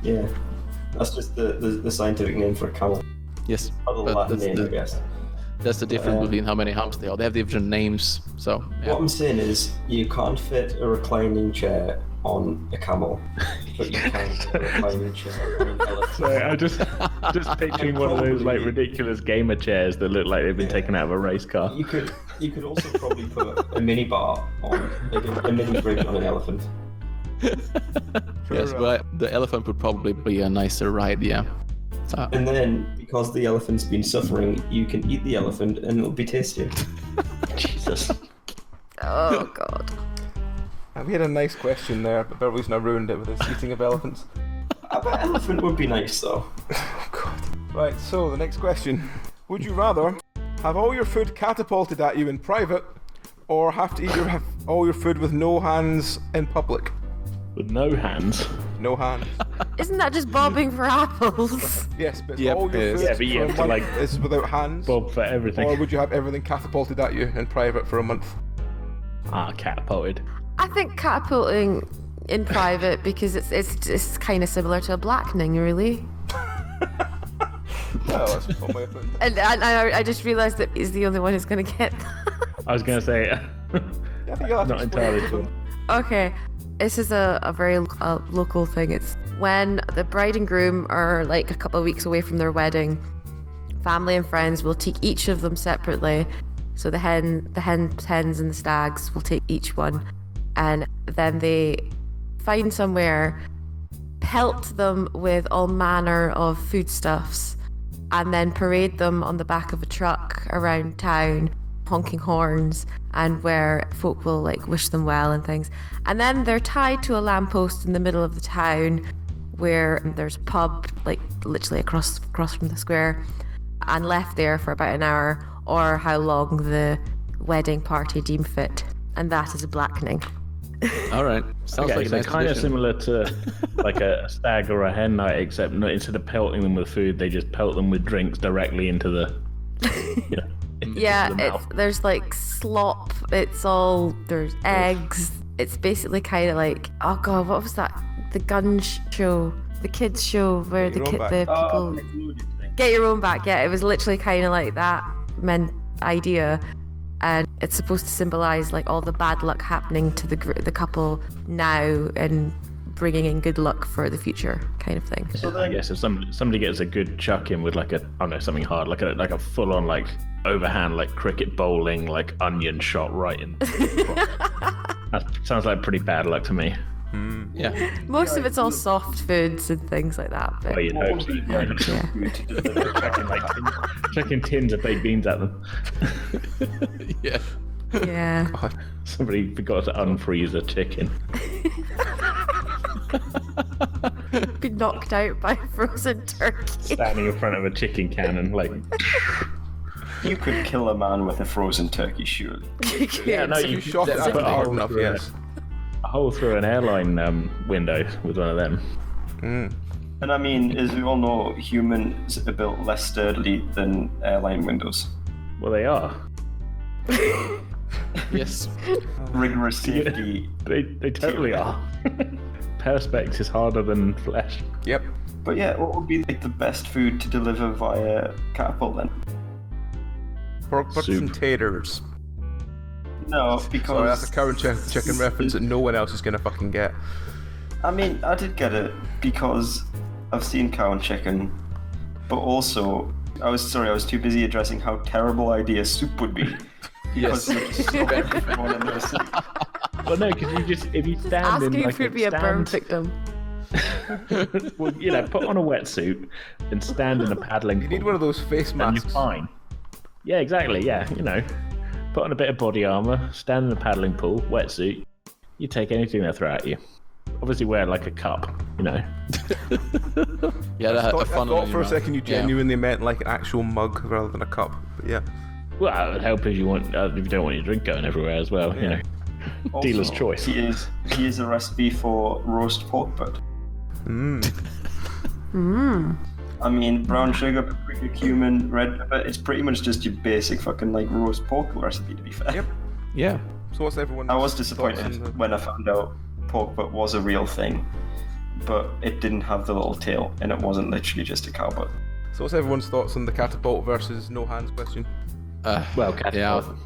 Yeah, that's just the scientific name for a camel. Yes. Other But Latin name, I guess. That's the difference between how many humps they are. They have different names. So yeah. What I'm saying is, you can't fit a reclining chair on a camel, but you can fit a reclining chair on an elephant. So I'm just picturing one of those like ridiculous gamer chairs that look like they've been taken out of a race car. You could also probably put a mini bar on, like a mini fridge on an elephant. Yes, but the elephant would probably be a nicer ride. Yeah. So, And then, because the elephant's been suffering, you can eat the elephant and it'll be tastier. Jesus. Oh god. We had a nice question there, but Belry's now ruined it with his eating of elephants. I bet elephant would be nice though. Oh god. Right, so the next question. Would you rather have all your food catapulted at you in private, or have to eat all your food with no hands in public? With no hands. No hands. Isn't that just bobbing for apples? Yes, but Yep, all your it is. food Yeah, but you for a have to, month like, is without hands. Bob for everything. Or would you have everything catapulted at you in private for a month? Catapulted. I think catapulting in private because it's kind of similar to a blackening, really. Oh, that's one way of putting it. And I just realised that he's the only one who's going to get that. I was going to say, Yeah, I think you'll have to not explain entirely it. sure. Okay, this is a very local thing. It's when the bride and groom are like a couple of weeks away from their wedding. Family and friends will take each of them separately. So the hens and the stags will take each one, and then they find somewhere, pelt them with all manner of foodstuffs, and then parade them on the back of a truck around town, honking horns, and where folk will like wish them well and things. And then they're tied to a lamppost in the middle of the town, where there's a pub like literally across from the square, and left there for about an hour, or how long the wedding party deem fit, and that is a blackening. All right. Sounds Okay, like a so nice kind of tradition. similar to like a stag or a hen night, except instead of pelting them with food, they just pelt them with drinks directly into the, into Yeah, the mouth. there's like slop. There's eggs. It's basically kind of like, oh god, what was that? The gun show, the kids show where Get the your own people back. get your own back. Yeah, it was literally kind of like that idea, and it's supposed to symbolize like all the bad luck happening to the couple now and bringing in good luck for the future, kind of thing. I guess if somebody gets a good chuck in with like something hard, like a full on like overhand like cricket bowling like onion shot right in. That sounds like pretty bad luck to me. Yeah. Most of it's all soft foods and things like that. But Well, you'd hope so. Chucking tins of baked beans at them. Yeah. yeah. Somebody forgot to unfreeze a chicken. Be knocked out by frozen turkey. Standing in front of a chicken cannon, like. You could kill a man with a frozen turkey, surely. Yeah, no, You shot it put at a hard hole enough, through yes. a hole through an airline window with one of them. And I mean, as we all know, humans are built less sturdily than airline windows. Well, they are. Yes. Rigorous safety. They totally are. Perspex is harder than flesh. Yep. But yeah, what would be like the best food to deliver via catapult then? Pork butts Soup. and taters. No, because Sorry, that's a cow and chicken reference that no one else is gonna fucking get. I mean, I did get it because I've seen cow and chicken, but also I was too busy addressing how terrible idea soup would be. Yes. Because everyone in the soup. Well, no, because if you stand Asking in like if you'd be a burn stand, victim. well, put on a wetsuit and stand in a paddling You need pool, one of those face and you're masks. fine. Yeah, exactly. Yeah, put on a bit of body armor, stand in a paddling pool, wetsuit. You take anything they throw at you. Obviously, wear like a cup. Yeah, I thought fun for a second you genuinely meant like an actual mug rather than a cup. But yeah. Well, it would help if you don't want your drink going everywhere as well. Yeah. Also, Dealer's choice. Here's a recipe for roast pork butt. I mean, brown sugar, paprika, cumin, red pepper. It's pretty much just your basic fucking like roast pork recipe, to be fair. Yep. Yeah. So what's everyone's I was thoughts disappointed on the- when I found out pork butt was a real thing, but it didn't have the little tail, and it wasn't literally just a cow butt. So what's everyone's thoughts on the catapult versus no hands question? Well, catapult.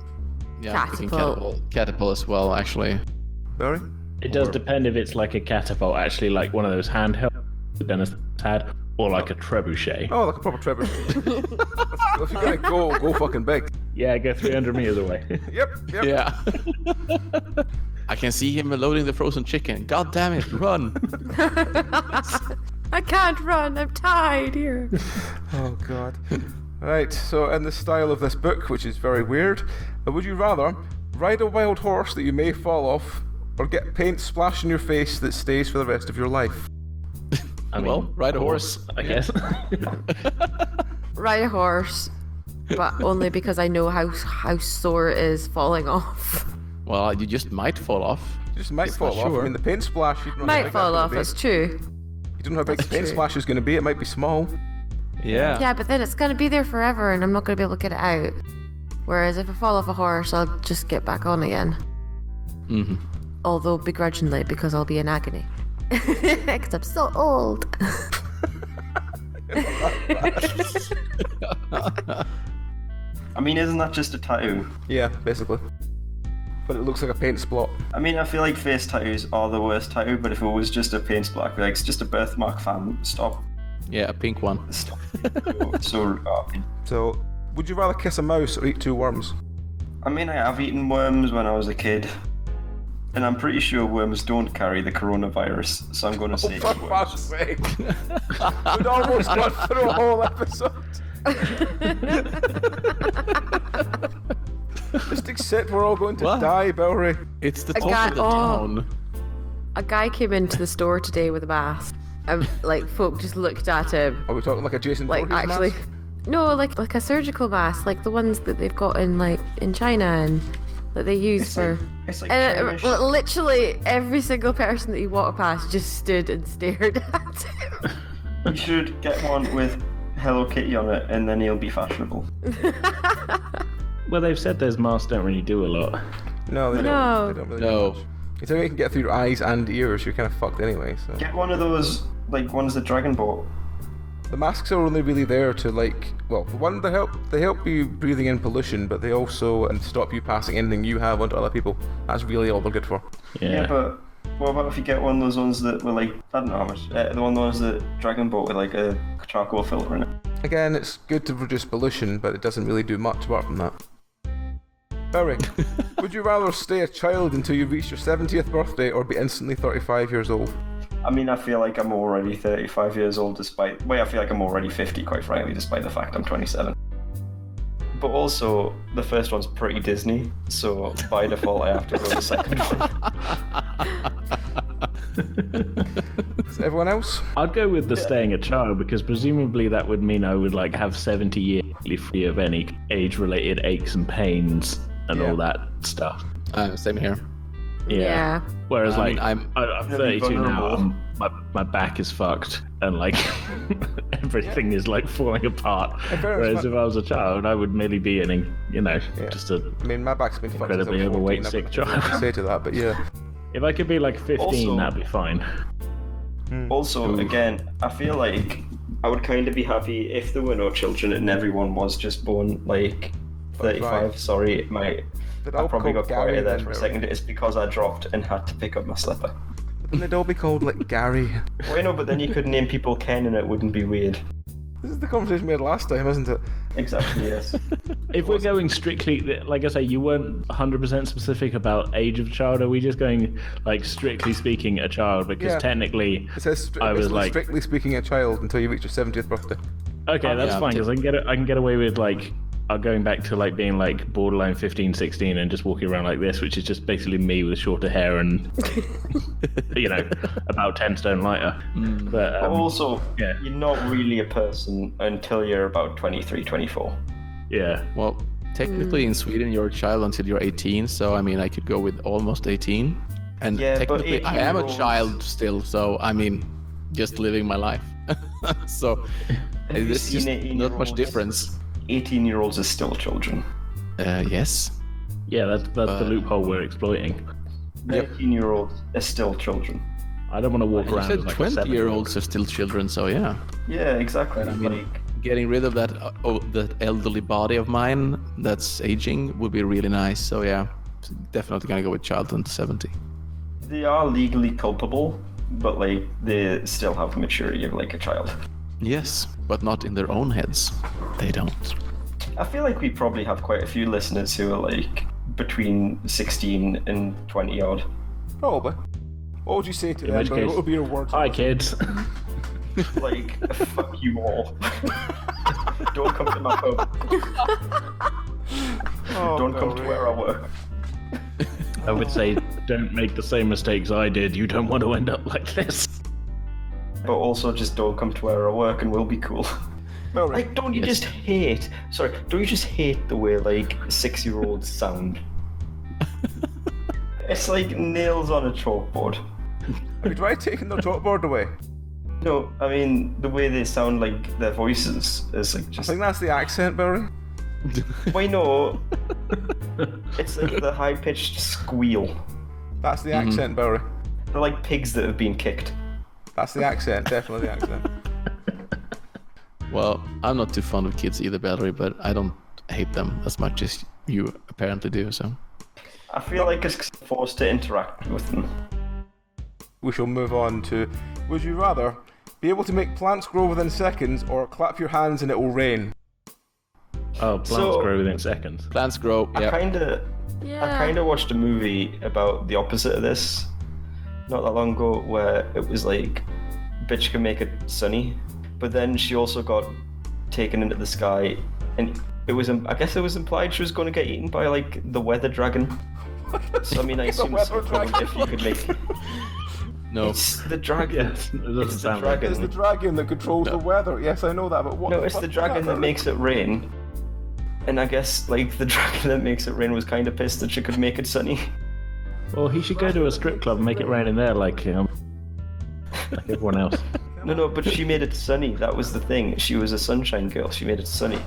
Yeah, I'm thinking Catapult. catapult as well, actually. Barry? It does depend if it's like a catapult, actually like one of those handheld Dennis had, or like a trebuchet. Oh, like a proper trebuchet. If you're gonna go fucking big. Yeah, go 300 meters away. Yep. Yeah. I can see him loading the frozen chicken. God damn it, run! I can't run. I'm tied here. Oh god. Right, so in the style of this book, which is very weird, would you rather ride a wild horse that you may fall off, or get paint splashed in your face that stays for the rest of your life? Well, ride a horse. I guess. Ride a horse, but only because I know how sore it is falling off. Well, you just might fall off. You just might It's fall not off. I sure. mean, the paint splash, you don't know how Might big fall that's off, gonna it's true. be. You don't know how big the paint true. splash is going to be. It might be small. Yeah. Yeah, but then it's gonna be there forever, and I'm not gonna be able to get it out. Whereas if I fall off a horse, I'll just get back on again. Mm-hmm. although begrudgingly because I'll be in agony. Because I'm so old. I mean, isn't that just a tattoo? Yeah, basically. But it looks like a paint splot. I mean, I feel like face tattoos are the worst tattoo, but if it was just a paint splot, I'd be like, it's just a birthmark, fam. Stop. Yeah, a pink one. Stop. So, would you rather kiss a mouse or eat 2 worms? I mean, I have eaten worms when I was a kid. And I'm pretty sure worms don't carry the coronavirus, so I'm going to say For worms. fuck's sake! We'd almost got through a whole episode. Just accept we're all going to die, Belry. It's the A top guy- of the oh. town. A guy came into the store today with a mask. And like folk just looked at him. Are we talking like a Jason Like Voorhees actually mask? no, like a surgical mask, like the ones that they've got in China and that they use for It's like and Chinese. literally every single person that he walked past just stood and stared at him. You should get one with Hello Kitty on it, and then he'll be fashionable. Well, they've said those masks don't really do a lot. No, they No. don't. They don't really No. do much. Until you can get through your eyes and ears, you're kind of fucked anyway, so... Get one of those, like, ones that Dragon bought. The masks are only really there to, like... Well, for one, they help you breathing in pollution, but they also stop you passing anything you have onto other people. That's really all they're good for. Yeah, but what about if you get one of those ones that were, like, I don't know how much, the ones that Dragon bought with, like, a charcoal filter in it. Again, it's good to reduce pollution, but it doesn't really do much apart from that. Barry, would you rather stay a child until you reach your 70th birthday or be instantly 35 years old? I mean, I feel like I'm already 35 years old despite... Wait, I feel like I'm already 50, quite frankly, despite the fact I'm 27. But also, the first one's pretty Disney, so by default I have to go to the second one. Is everyone else? I'd go with the staying a child because presumably that would mean I would like have 70 years free of any age-related aches and pains and all that stuff. Same here. Yeah. Whereas I mean, like I'm- I'm 32 now. vulnerable. My back is fucked and like everything is like falling apart. Whereas if I was a child, I would merely be in, just a. I mean, my back's been fucked since I Incredibly was 14. overweight, I've sick got nothing child. to say to that, but yeah. If I could be like 15, Also- that'd be fine. Also, again, I feel like I would kind of be happy if there were no children and everyone was just born, like, 35. Sorry, They'd I all probably be got called Gary quiet there then, for a really. second. It's because I dropped and had to pick up my slipper. Wouldn't they'd all be called, like, Gary? Wait, no, but then you could name people Ken and it wouldn't be weird. This is the conversation we had last time, isn't it? Exactly, yes. If we're going strictly, like I say, you weren't 100% specific about age of child. Are we just going, like, strictly speaking, a child? Because Yeah. technically, It says, I was like, strictly speaking, a child until you reach your 70th birthday. okay, that's yeah, fine because I can get away with like going back to like being like borderline 15, 16 and just walking around like this, which is just basically me with shorter hair and about 10 stone lighter. But But also, yeah. you're not really a person until you're about 23, 24. yeah, Well, technically in Sweden you're a child until you're 18, so I mean I could go with almost 18. And Yeah, but technically I am a 18-year-olds child still, so I mean just living my life. So there's just not much 18-year-olds? difference. 18-year-olds are still children. Yes. yeah, that's the loophole we're exploiting. 18-year-olds are still children. I don't want to walk You around said as like a 20-year-olds are still children, so yeah. Yeah, exactly. I mean, getting rid of that that elderly body of mine that's aging would be really nice. So yeah, definitely gonna go with child until 70. They are legally culpable, but like they still have the maturity of like a child. Yes, but not in their own heads. They don't. I feel like we probably have quite a few listeners who are like between 16 and 20 odd. Probably. What would you say to In them? which Barry? case- What would be your words? Hi kids. Like, fuck you all. Don't come to my pub. Oh, Don't come to Barry. where I work. I would say don't make the same mistakes I did. You don't want to end up like this. But also just don't come to where I work and we'll be cool. Barry. Like, don't you Yes. just hate... Sorry, don't you just hate the way, like, 6-year-olds sound? It's like nails on a chalkboard. Have you tried taking the chalkboard away? No, I mean, the way they sound like their voices is like I just... think that's the accent, Barry. Why no? It's like the high-pitched squeal. That's the accent, Belry. They're like pigs that have been kicked. That's the accent, definitely the accent. Well, I'm not too fond of kids either, Belry, but I don't hate them as much as you apparently do, so... I feel like it's forced to interact with them. We shall move on to, would you rather be able to make plants grow within seconds or clap your hands and it will rain? Oh, plants grow within seconds. Plants grow, I kind of watched a movie about the opposite of this not that long ago, where it was like, bitch can make it sunny, but then she also got taken into the sky, and it was, I guess it was implied she was going to get eaten by like the weather dragon. So I mean, I assume if you could make... No. It's the dragon. Yes, it doesn't sound right. It's the dragon that controls the weather. Yes, I know that, but what? No, it's the dragon that makes it rain. And I guess like the dragon that makes it rain was kind of pissed that she could make it sunny. Well, he should go to a strip club and make it rain in there like everyone else. No, but she made it sunny. That was the thing. She was a sunshine girl. She made it sunny.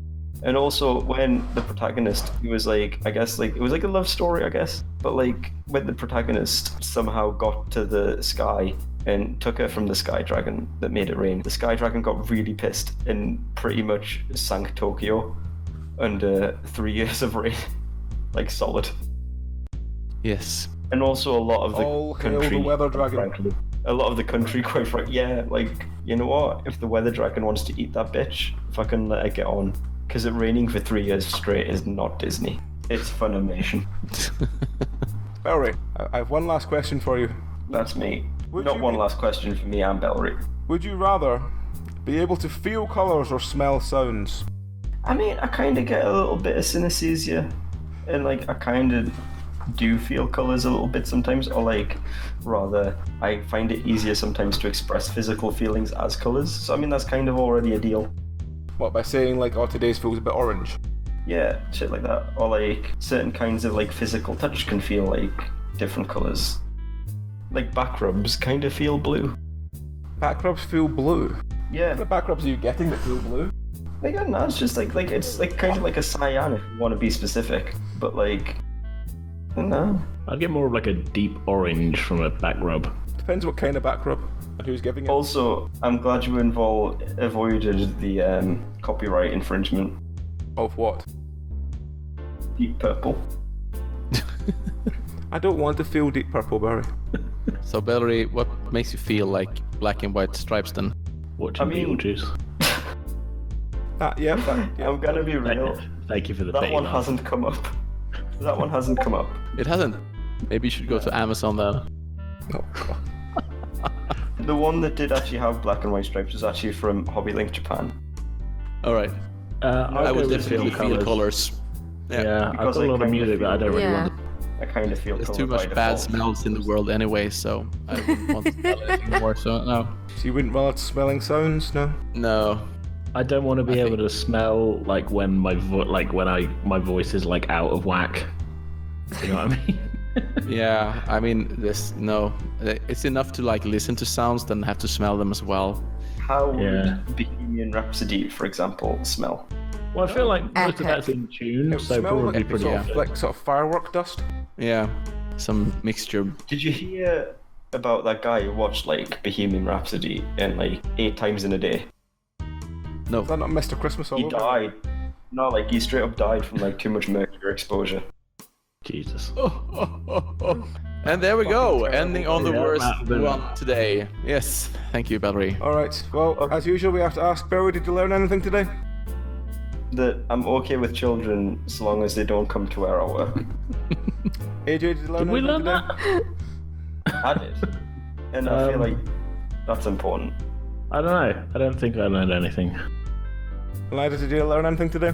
And also, when the protagonist, he was like, I guess, like, it was like a love story, I guess. But, like, when the protagonist somehow got to the sky and took her from the sky dragon that made it rain, the sky dragon got really pissed and pretty much sank Tokyo under 3 years of rain. Like, solid. Yes. And also a lot of the country... Hail the weather dragon. Frankly, a lot of the country, quite frankly, yeah, like, you know what? If the weather dragon wants to eat that bitch, fucking let it get on. Because it raining for 3 years straight is not Disney. It's Funimation. Belry, I have one last question for you. That's me. Not one last question for me, I'm Belry. Would you rather be able to feel colours or smell sounds? I mean, I kind of get a little bit of synesthesia. And, like, I kind of do feel colours a little bit sometimes. Or, like, rather, I find it easier sometimes to express physical feelings as colours. So, I mean, that's kind of already a deal. What, by saying, like, oh, today's feels a bit orange? Yeah, shit like that. Or, like, certain kinds of, like, physical touch can feel, like, different colours. Like, back rubs kind of feel blue. Back rubs feel blue? Yeah. What back rubs are you getting that feel blue? Like, I don't know, it's just, like it's, like, kind of like a cyan if you want to be specific. But, like, I don't know. I'd get more of, like, a deep orange from a back rub. Depends what kind of back rub and who's giving it. Also, I'm glad you avoided the copyright infringement. Of what? Deep purple. I don't want to feel deep purple, Barry. So, Belry, what makes you feel like black and white stripes then? Watching Beetlejuice. Yeah. I'm gonna be real. Thank you for the That bait one laugh. hasn't come up. That one hasn't come up. It hasn't. Maybe you should go to Amazon then. Oh, God. The one that did actually have black and white stripes was actually from Hobbylink Japan. Alright. I would definitely feel colors. Yeah, I've Because got a I lot of kinda music that I don't really Yeah. want. I kind of feel There's colour too by much bad default. smells in the world anyway, so I wouldn't want to smell anything more, so no. So you wouldn't relish smelling sounds, no? No. I don't want to be able to smell like when my my voice is like out of whack. You know what I mean? Yeah, I mean, it's enough to like listen to sounds, then have to smell them as well. How would Yeah. Bohemian Rhapsody, for example, smell? Well, I feel like most of Epic. that's in tune, It would so smell probably like, pretty good. like sort of firework dust. Yeah, some mixture. Did you hear about that guy who watched like Bohemian Rhapsody and like 8 times in a day? No. Is that not Mr. Christmas all He over? died. No, like he straight up died from like too much mercury exposure. Jesus. And there we go, Fucking ending on the Yeah, worst Matt, one today. Yes, thank you, Belry. Alright, well, as usual, we have to ask Barry, did you learn anything today? That I'm okay with children so long as they don't come to where I work. AJ, did you learn Did we anything learn today? that? I did. And I feel like that's important. I don't know. I don't think I learned anything. Lyda, did you learn anything today?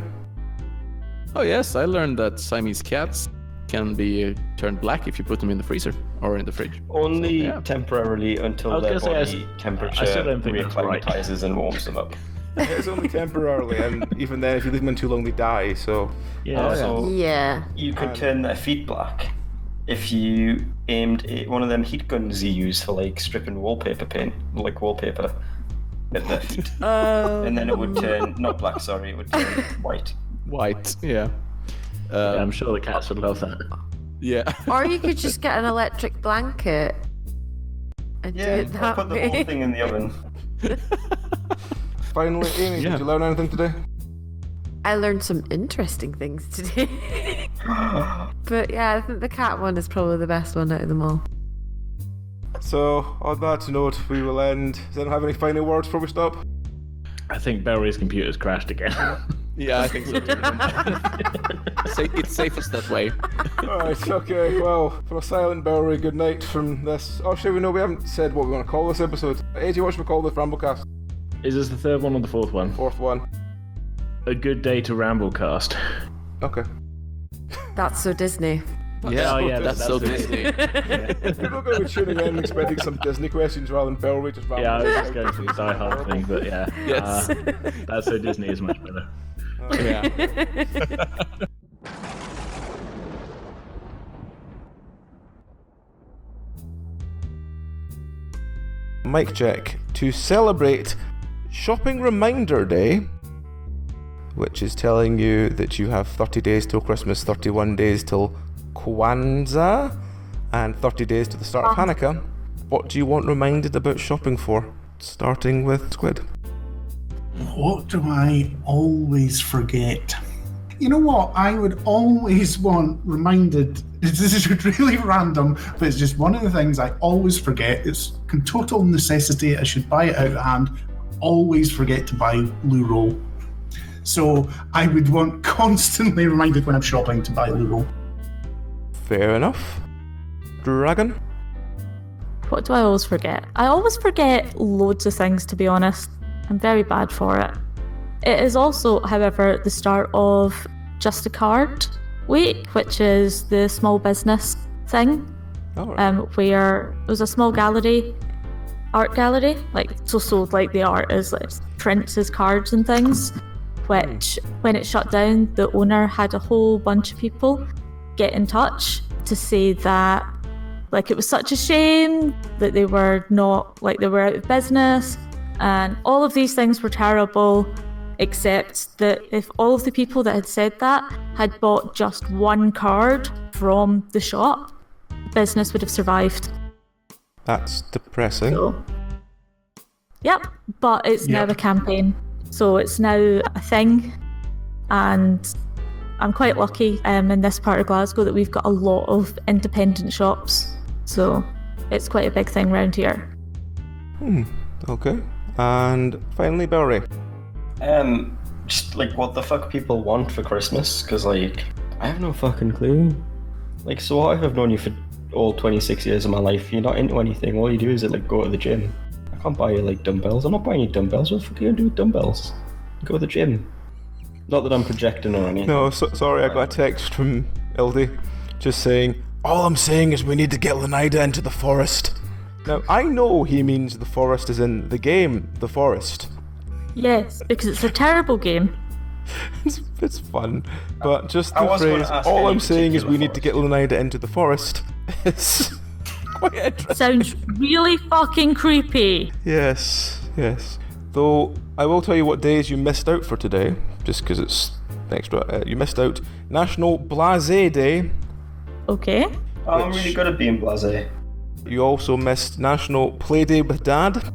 Oh yes, I learned that Siamese cats can be turned black if you put them in the freezer or in the fridge. Only Yeah. temporarily I until was their gonna say, body temperature I still don't think that's right. reacclimatizes and warms them up. It's only temporarily, and even then, if you leave them in too long, they die, so... Yeah. So Yeah. you could turn their feet black if you aimed one of them heat guns you use for like stripping wallpaper paint, like wallpaper, at their feet. And then it would turn, not black, sorry, it would turn white. White, yeah. I'm sure the cats would love that. Yeah. Or you could just get an electric blanket and do it I'll that put the whole way. thing in the oven. Finally, Amy, did you learn anything today? I learned some interesting things today. But yeah, I think the cat one is probably the best one out of them all. So, on that note, we will end. Does anyone have any final words before we stop? I think Belry's computer's crashed again. Yeah, I think so too. It's safest that way. Alright, okay, well, from a silent Belry, good night from this. Oh, shit, we haven't said what we want to call this episode. AJ, what should we call this Ramblecast? Is this the third one or the fourth one? Fourth one. A good day to Ramblecast. Okay. That's so Disney. Yeah, Oh, yeah, that's so Disney. People are going to be tuning in expecting some Disney questions rather than Belry just rambling. Yeah, I was just going for the Die Hard thing, but yeah. Yes. That's so Disney is much better. Yeah. Mic check. To celebrate Shopping Reminder Day, which is telling you that you have 30 days till Christmas, 31 days till Kwanzaa, and 30 days to the start of Hanukkah, what do you want reminded about shopping for? Starting with Squid. What do I always forget? You know what? I would always want reminded. This is really random, but it's just one of the things I always forget. It's a total necessity. I should buy it out of hand. Always forget to buy loo roll. So I would want constantly reminded when I'm shopping to buy loo roll. Fair enough. Dragon? What do I always forget? I always forget loads of things, to be honest. I'm very bad for it. It is also, however, the start of Just a Card Week, which is the small business thing, where there's a small gallery, art gallery, like so like the art is like prints his cards and things, which when it shut down, the owner had a whole bunch of people get in touch to say that like it was such a shame that they were not, like they were out of business, and all of these things were terrible, except that if all of the people that had said that had bought just one card from the shop, business would have survived. That's depressing. So, yep, but it's now a campaign, so it's now a thing, and I'm quite lucky in this part of Glasgow that we've got a lot of independent shops, so it's quite a big thing around here. Okay. And finally, Belry. Just like what the fuck people want for Christmas, because like I have no fucking clue. Like, so what if I've known you for all 26 years of my life? You're not into anything. All you do is like go to the gym. I can't buy you like dumbbells. I'm not buying you dumbbells. What the fuck are you gonna do with dumbbells? Go to the gym. Not that I'm projecting or anything. No, sorry, I got a text from Ildi just saying, all I'm saying is we need to get Leonidas into the forest. Now, I know he means the forest is in the game, the forest. Yes, because it's a terrible game. It's fun, but just I the was gonna phrase, ask all any I'm saying is we particular need to get Leonidas into the forest, is quite interesting. Sounds really fucking creepy. Yes. Though, I will tell you what days you missed out for today, just because it's extra. You missed out National Blasé Day. Okay. I'm really good at being blasé. You also missed National Play Day with Dad.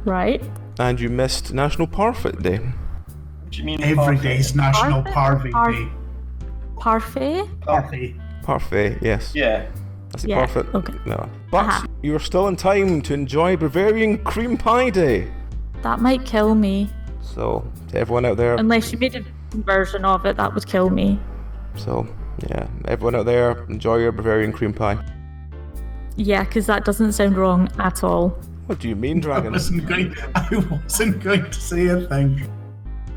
Right. And you missed National Parfait Day. What do you mean? Every day's National Parfait Day. Parfait? Parfait. Parfait, yes. Yeah. That's it, Yeah, parfait. okay. No. But you're still in time to enjoy Bavarian Cream Pie Day. That might kill me. So, to everyone out there. Unless you made a version of it, that would kill me. So, yeah, everyone out there, enjoy your Bavarian cream pie. Yeah, because that doesn't sound wrong at all. What do you mean, I Dragon? wasn't going to say a thing.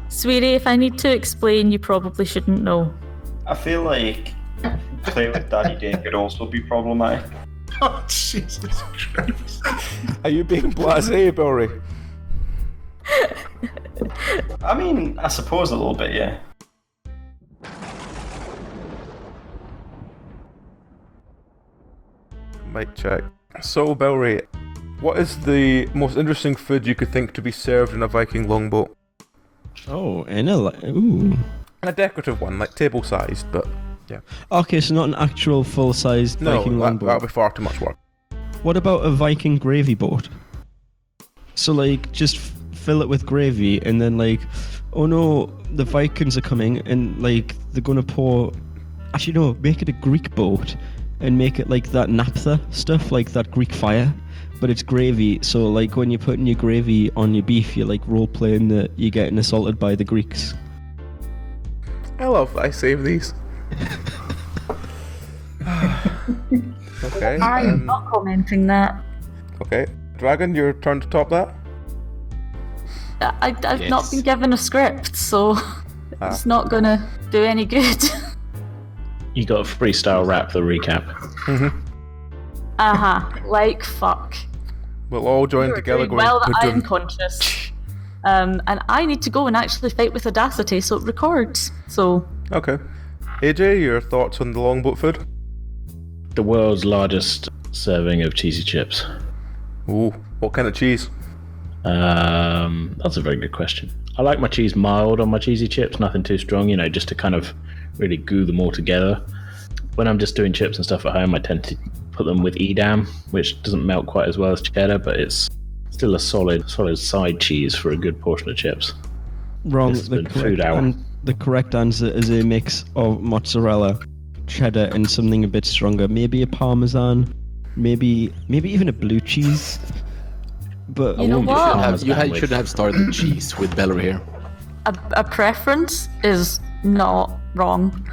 Sweetie, if I need to explain, you probably shouldn't know. I feel like Play with Daddy Day could also be problematic. Oh, Jesus Christ. Are you being blasé, Belry? I mean, I suppose a little bit, yeah. Mic check. So, Belry, what is the most interesting food you could think to be served in a Viking longboat? Oh, and ooh. A decorative one, like table-sized, but Yeah. Okay, so not an actual full-sized No, Viking longboat. that'll be far too much work. What about a Viking gravy boat? So, like, just fill it with gravy, and then, like, oh no, the Vikings are coming, and, like, they're gonna pour... Actually, no, make it a Greek boat, and make it like that naphtha stuff, like that Greek fire, but it's gravy, so, like, when you're putting your gravy on your beef, you're, like, role-playing that you're getting assaulted by the Greeks. I love that I save these. Okay. I'm not commenting that. Okay. Dragon, your turn to top that? I've Yes. not been given a script, so it's not gonna do any good. You got a freestyle rap the recap. Like fuck. We'll all join You're together doing going, well that I'm "Ba-dum." conscious. And I need to go and actually fight with Audacity so it records. So Okay. AJ, your thoughts on the longboat food? The world's largest serving of cheesy chips. Ooh, what kind of cheese? That's a very good question. I like my cheese mild on my cheesy chips, nothing too strong, just to kind of really goo them all together. When I'm just doing chips and stuff at home, I tend to put them with Edam, which doesn't melt quite as well as cheddar, but it's still a solid side cheese for a good portion of chips. Wrong. This has been food hour. The correct answer is a mix of mozzarella, cheddar, and something a bit stronger. Maybe a parmesan, maybe even a blue cheese. But You know what? You should have started cheese with Belry here. a preference is not wrong.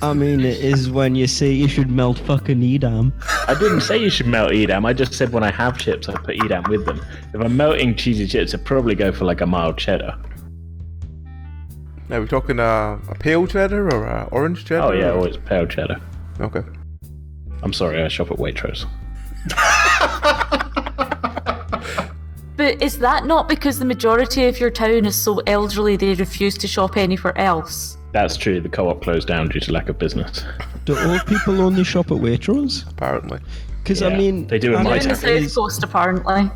I mean, it is when you say you should melt fucking Edam. I didn't say you should melt Edam, I just said when I have chips, I put Edam with them. If I'm melting cheesy chips, I'd probably go for like a mild cheddar. Are we talking a pale cheddar or a orange cheddar? Oh yeah, or- always pale cheddar. Okay. I'm sorry, I shop at Waitrose. But is that not because the majority of your town is so elderly they refuse to shop anywhere else? That's true, the co-op closed down due to lack of business. Do old people only shop at Waitrose? Apparently. Because, Yeah, I mean... they do in my They're in the town. South Coast, apparently.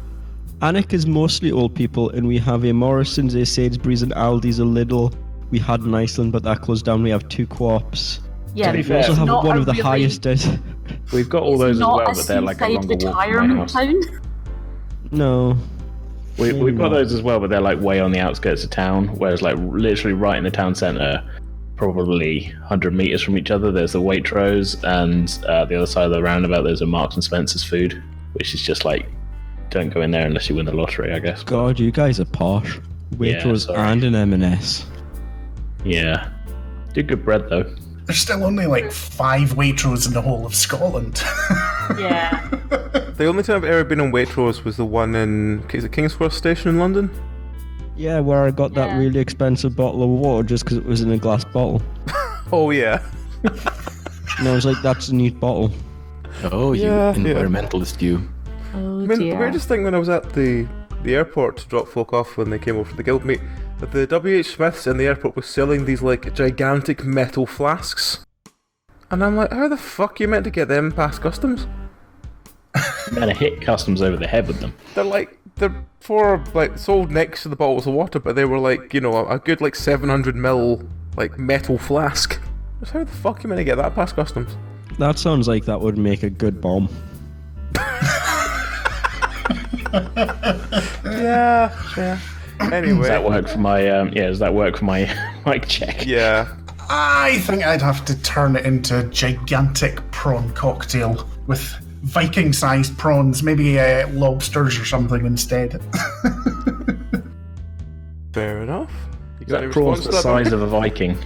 Annick is mostly old people, and we have a Morrison's, a Sainsbury's, and Aldi's, a Lidl. We had in Iceland, but that closed down. We have 2 co-ops. Yeah, be We fair, also it's have not one a of the really- highest... We've got all it's those as not well, a but they're like a seaside longer walk from my retirement house. town. No. We've got those as well, but they're like way on the outskirts of town, whereas like literally right in the town centre, probably 100 metres from each other, there's the Waitrose, and the other side of the roundabout there's a Marks and Spencer's food, which is just like, don't go in there unless you win the lottery, I guess. God, you guys are posh. Waitrose sorry. and an M&S. Yeah. Do good bread though. There's still only like 5 Waitrose in the whole of Scotland. Yeah. The only time I've ever been on Waitrose was the one in is it Kingsworth Station in London? Yeah, where I got that Yeah. really expensive bottle of water just because it was in a glass bottle. Oh yeah. And I was like, that's a neat bottle. Oh, you Yeah, yeah. environmentalist, you. Oh I mean, dear. the weirdest thing when I was at the airport to drop folk off when they came over for the guild meet, that the WH Smiths in the airport was selling these like gigantic metal flasks. And I'm like, how the fuck are you meant to get them past customs? And I hit customs over the head with them. They're for like sold next to the bottles of water, but they were like, a good like 700ml like metal flask. Just how the fuck are you meant to get that past customs? That sounds like that would make a good bomb. Yeah. Anyway. Does that work for my does that work for my mic check? Yeah. I think I'd have to turn it into a gigantic prawn cocktail with Viking-sized prawns, maybe lobsters or something instead. Fair enough. You Is got any that prawns response the to that, size of a Viking?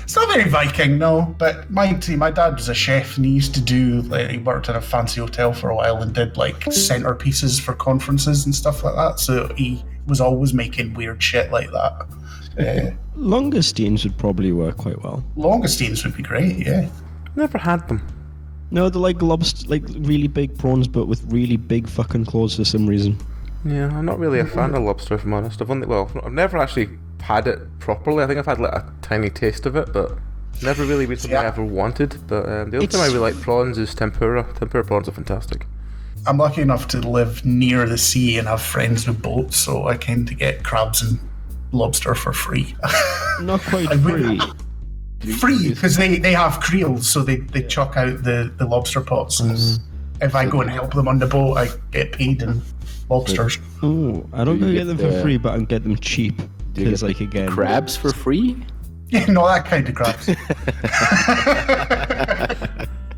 It's not very Viking, no, but my dad was a chef and he used to do, he worked at a fancy hotel for a while and did like centerpieces for conferences and stuff like that, so he was always making weird shit like that. Langoustines would probably work quite well. Langoustines would be great, yeah. Never had them. No, they're like lobster, like really big prawns, but with really big fucking claws for some reason. Yeah, I'm not really a fan of lobster, if I'm honest. I've never actually had it properly. I think I've had like a tiny taste of it, but never really been something I ever wanted. But the only time I really like prawns is tempura. Tempura prawns are fantastic. I'm lucky enough to live near the sea and have friends with boats, so I tend to get crabs and lobster for free. Not quite I free. would- Free, because they have creels, so they chuck out the lobster pots. If I go and help them on the boat, I get paid in lobsters. Oh, I don't get them for free, but I can get them cheap. Because, like, again, crabs for free? Yeah, not that kind of crabs.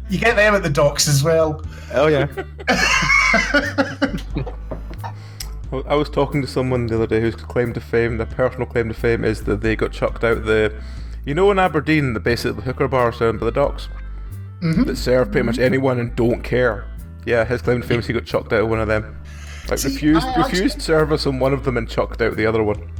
You get them at the docks as well. Oh yeah. I was talking to someone the other day whose claim to fame, their personal claim to fame, is that they got chucked out in Aberdeen, the basically hooker bars down by the docks that serve pretty much anyone and don't care. Yeah, his claim to fame is he got chucked out of one of them. Like, refused service on one of them and chucked out the other one.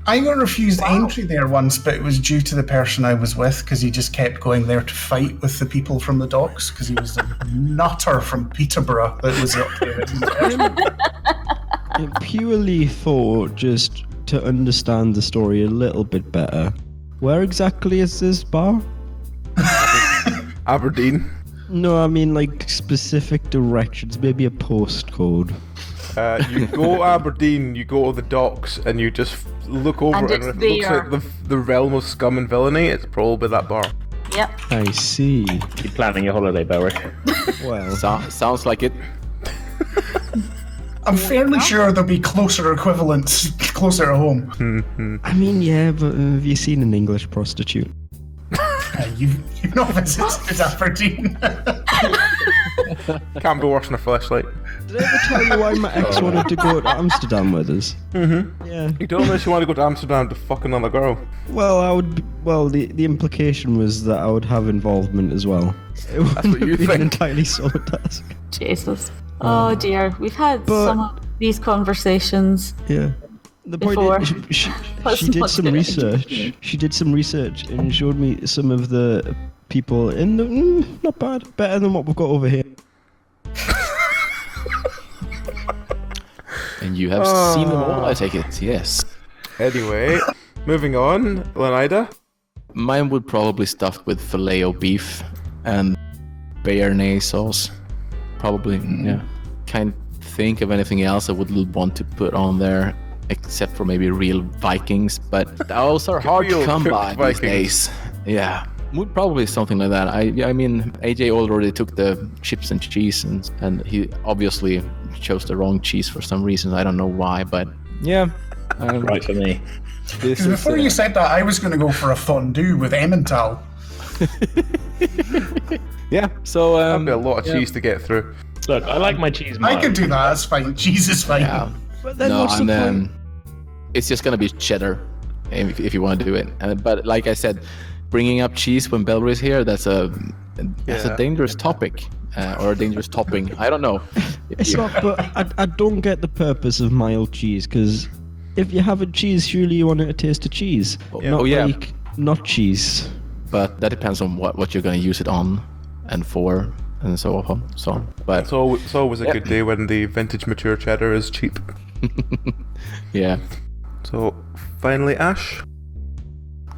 I got refused entry there once, but it was due to the person I was with, because he just kept going there to fight with the people from the docks, because he was a nutter from Peterborough that was up there. Purely for just to understand the story a little bit better, where exactly is this bar? Aberdeen. No, I mean like specific directions, maybe a postcode. You go Aberdeen, you go to the docks, and you just look over And and it's if it looks like the realm of scum and villainy, it's probably that bar. Yep. I see. Keep planning your holiday, Belry. Well, Sounds like it. I'm fairly sure there'll be closer equivalents closer to home. I mean, yeah, but have you seen an English prostitute? You've not visited Aberdeen. Can't be worse than a flashlight. Did I ever tell you why my ex wanted to go to Amsterdam with us? Mm-hmm. Yeah. You don't know if you want to go to Amsterdam to fuck another girl. Well, the implication was that I would have involvement as well. It wouldn't what you have been think. an entirely solo task. Jesus. Oh dear. We've had some of these conversations. Yeah. The Before. point is, she did some research. She did some research and showed me some of the people in the not bad, better than what we've got over here. And you have seen them all, I take it. Yes. Anyway, moving on, Leonida. Mine would probably stuffed with filet beef and béarnaise sauce. Probably, yeah. Can't think of anything else I would want to put on there, except for maybe real Vikings. But those are hard to Real come cooked by Vikings. these days. Yeah. Would probably something like that. I mean, AJ already took the chips and cheese, and he obviously chose the wrong cheese for some reason. I don't know why, but yeah. Right for me. This Before you said that, I was going to go for a fondue with Emmental. Yeah, so That'd be a lot of cheese to get through. Look, I like my cheese mild. I can do that, that's fine. Cheese is fine. yeah. But then No, what's the and point? it's just gonna be cheddar if you want to do it. But like I said, bringing up cheese when Belry's here, that's a dangerous topic or a dangerous topping. I don't know. It's not, but I don't get the purpose of mild cheese, because if you have a cheese, surely you want it to taste of cheese. Not like not cheese. But that depends on what you're gonna use it on and for and so on. But It's always a good day when the vintage mature cheddar is cheap. yeah. So, finally, Ash.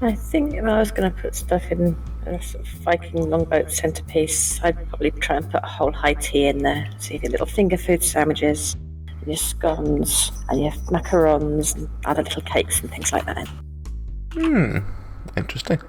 I think if I was going to put stuff in a sort of Viking longboat centerpiece, I'd probably try and put a whole high tea in there. So you get little finger food sandwiches, and your scones, and your macarons, and other little cakes and things like that. Interesting.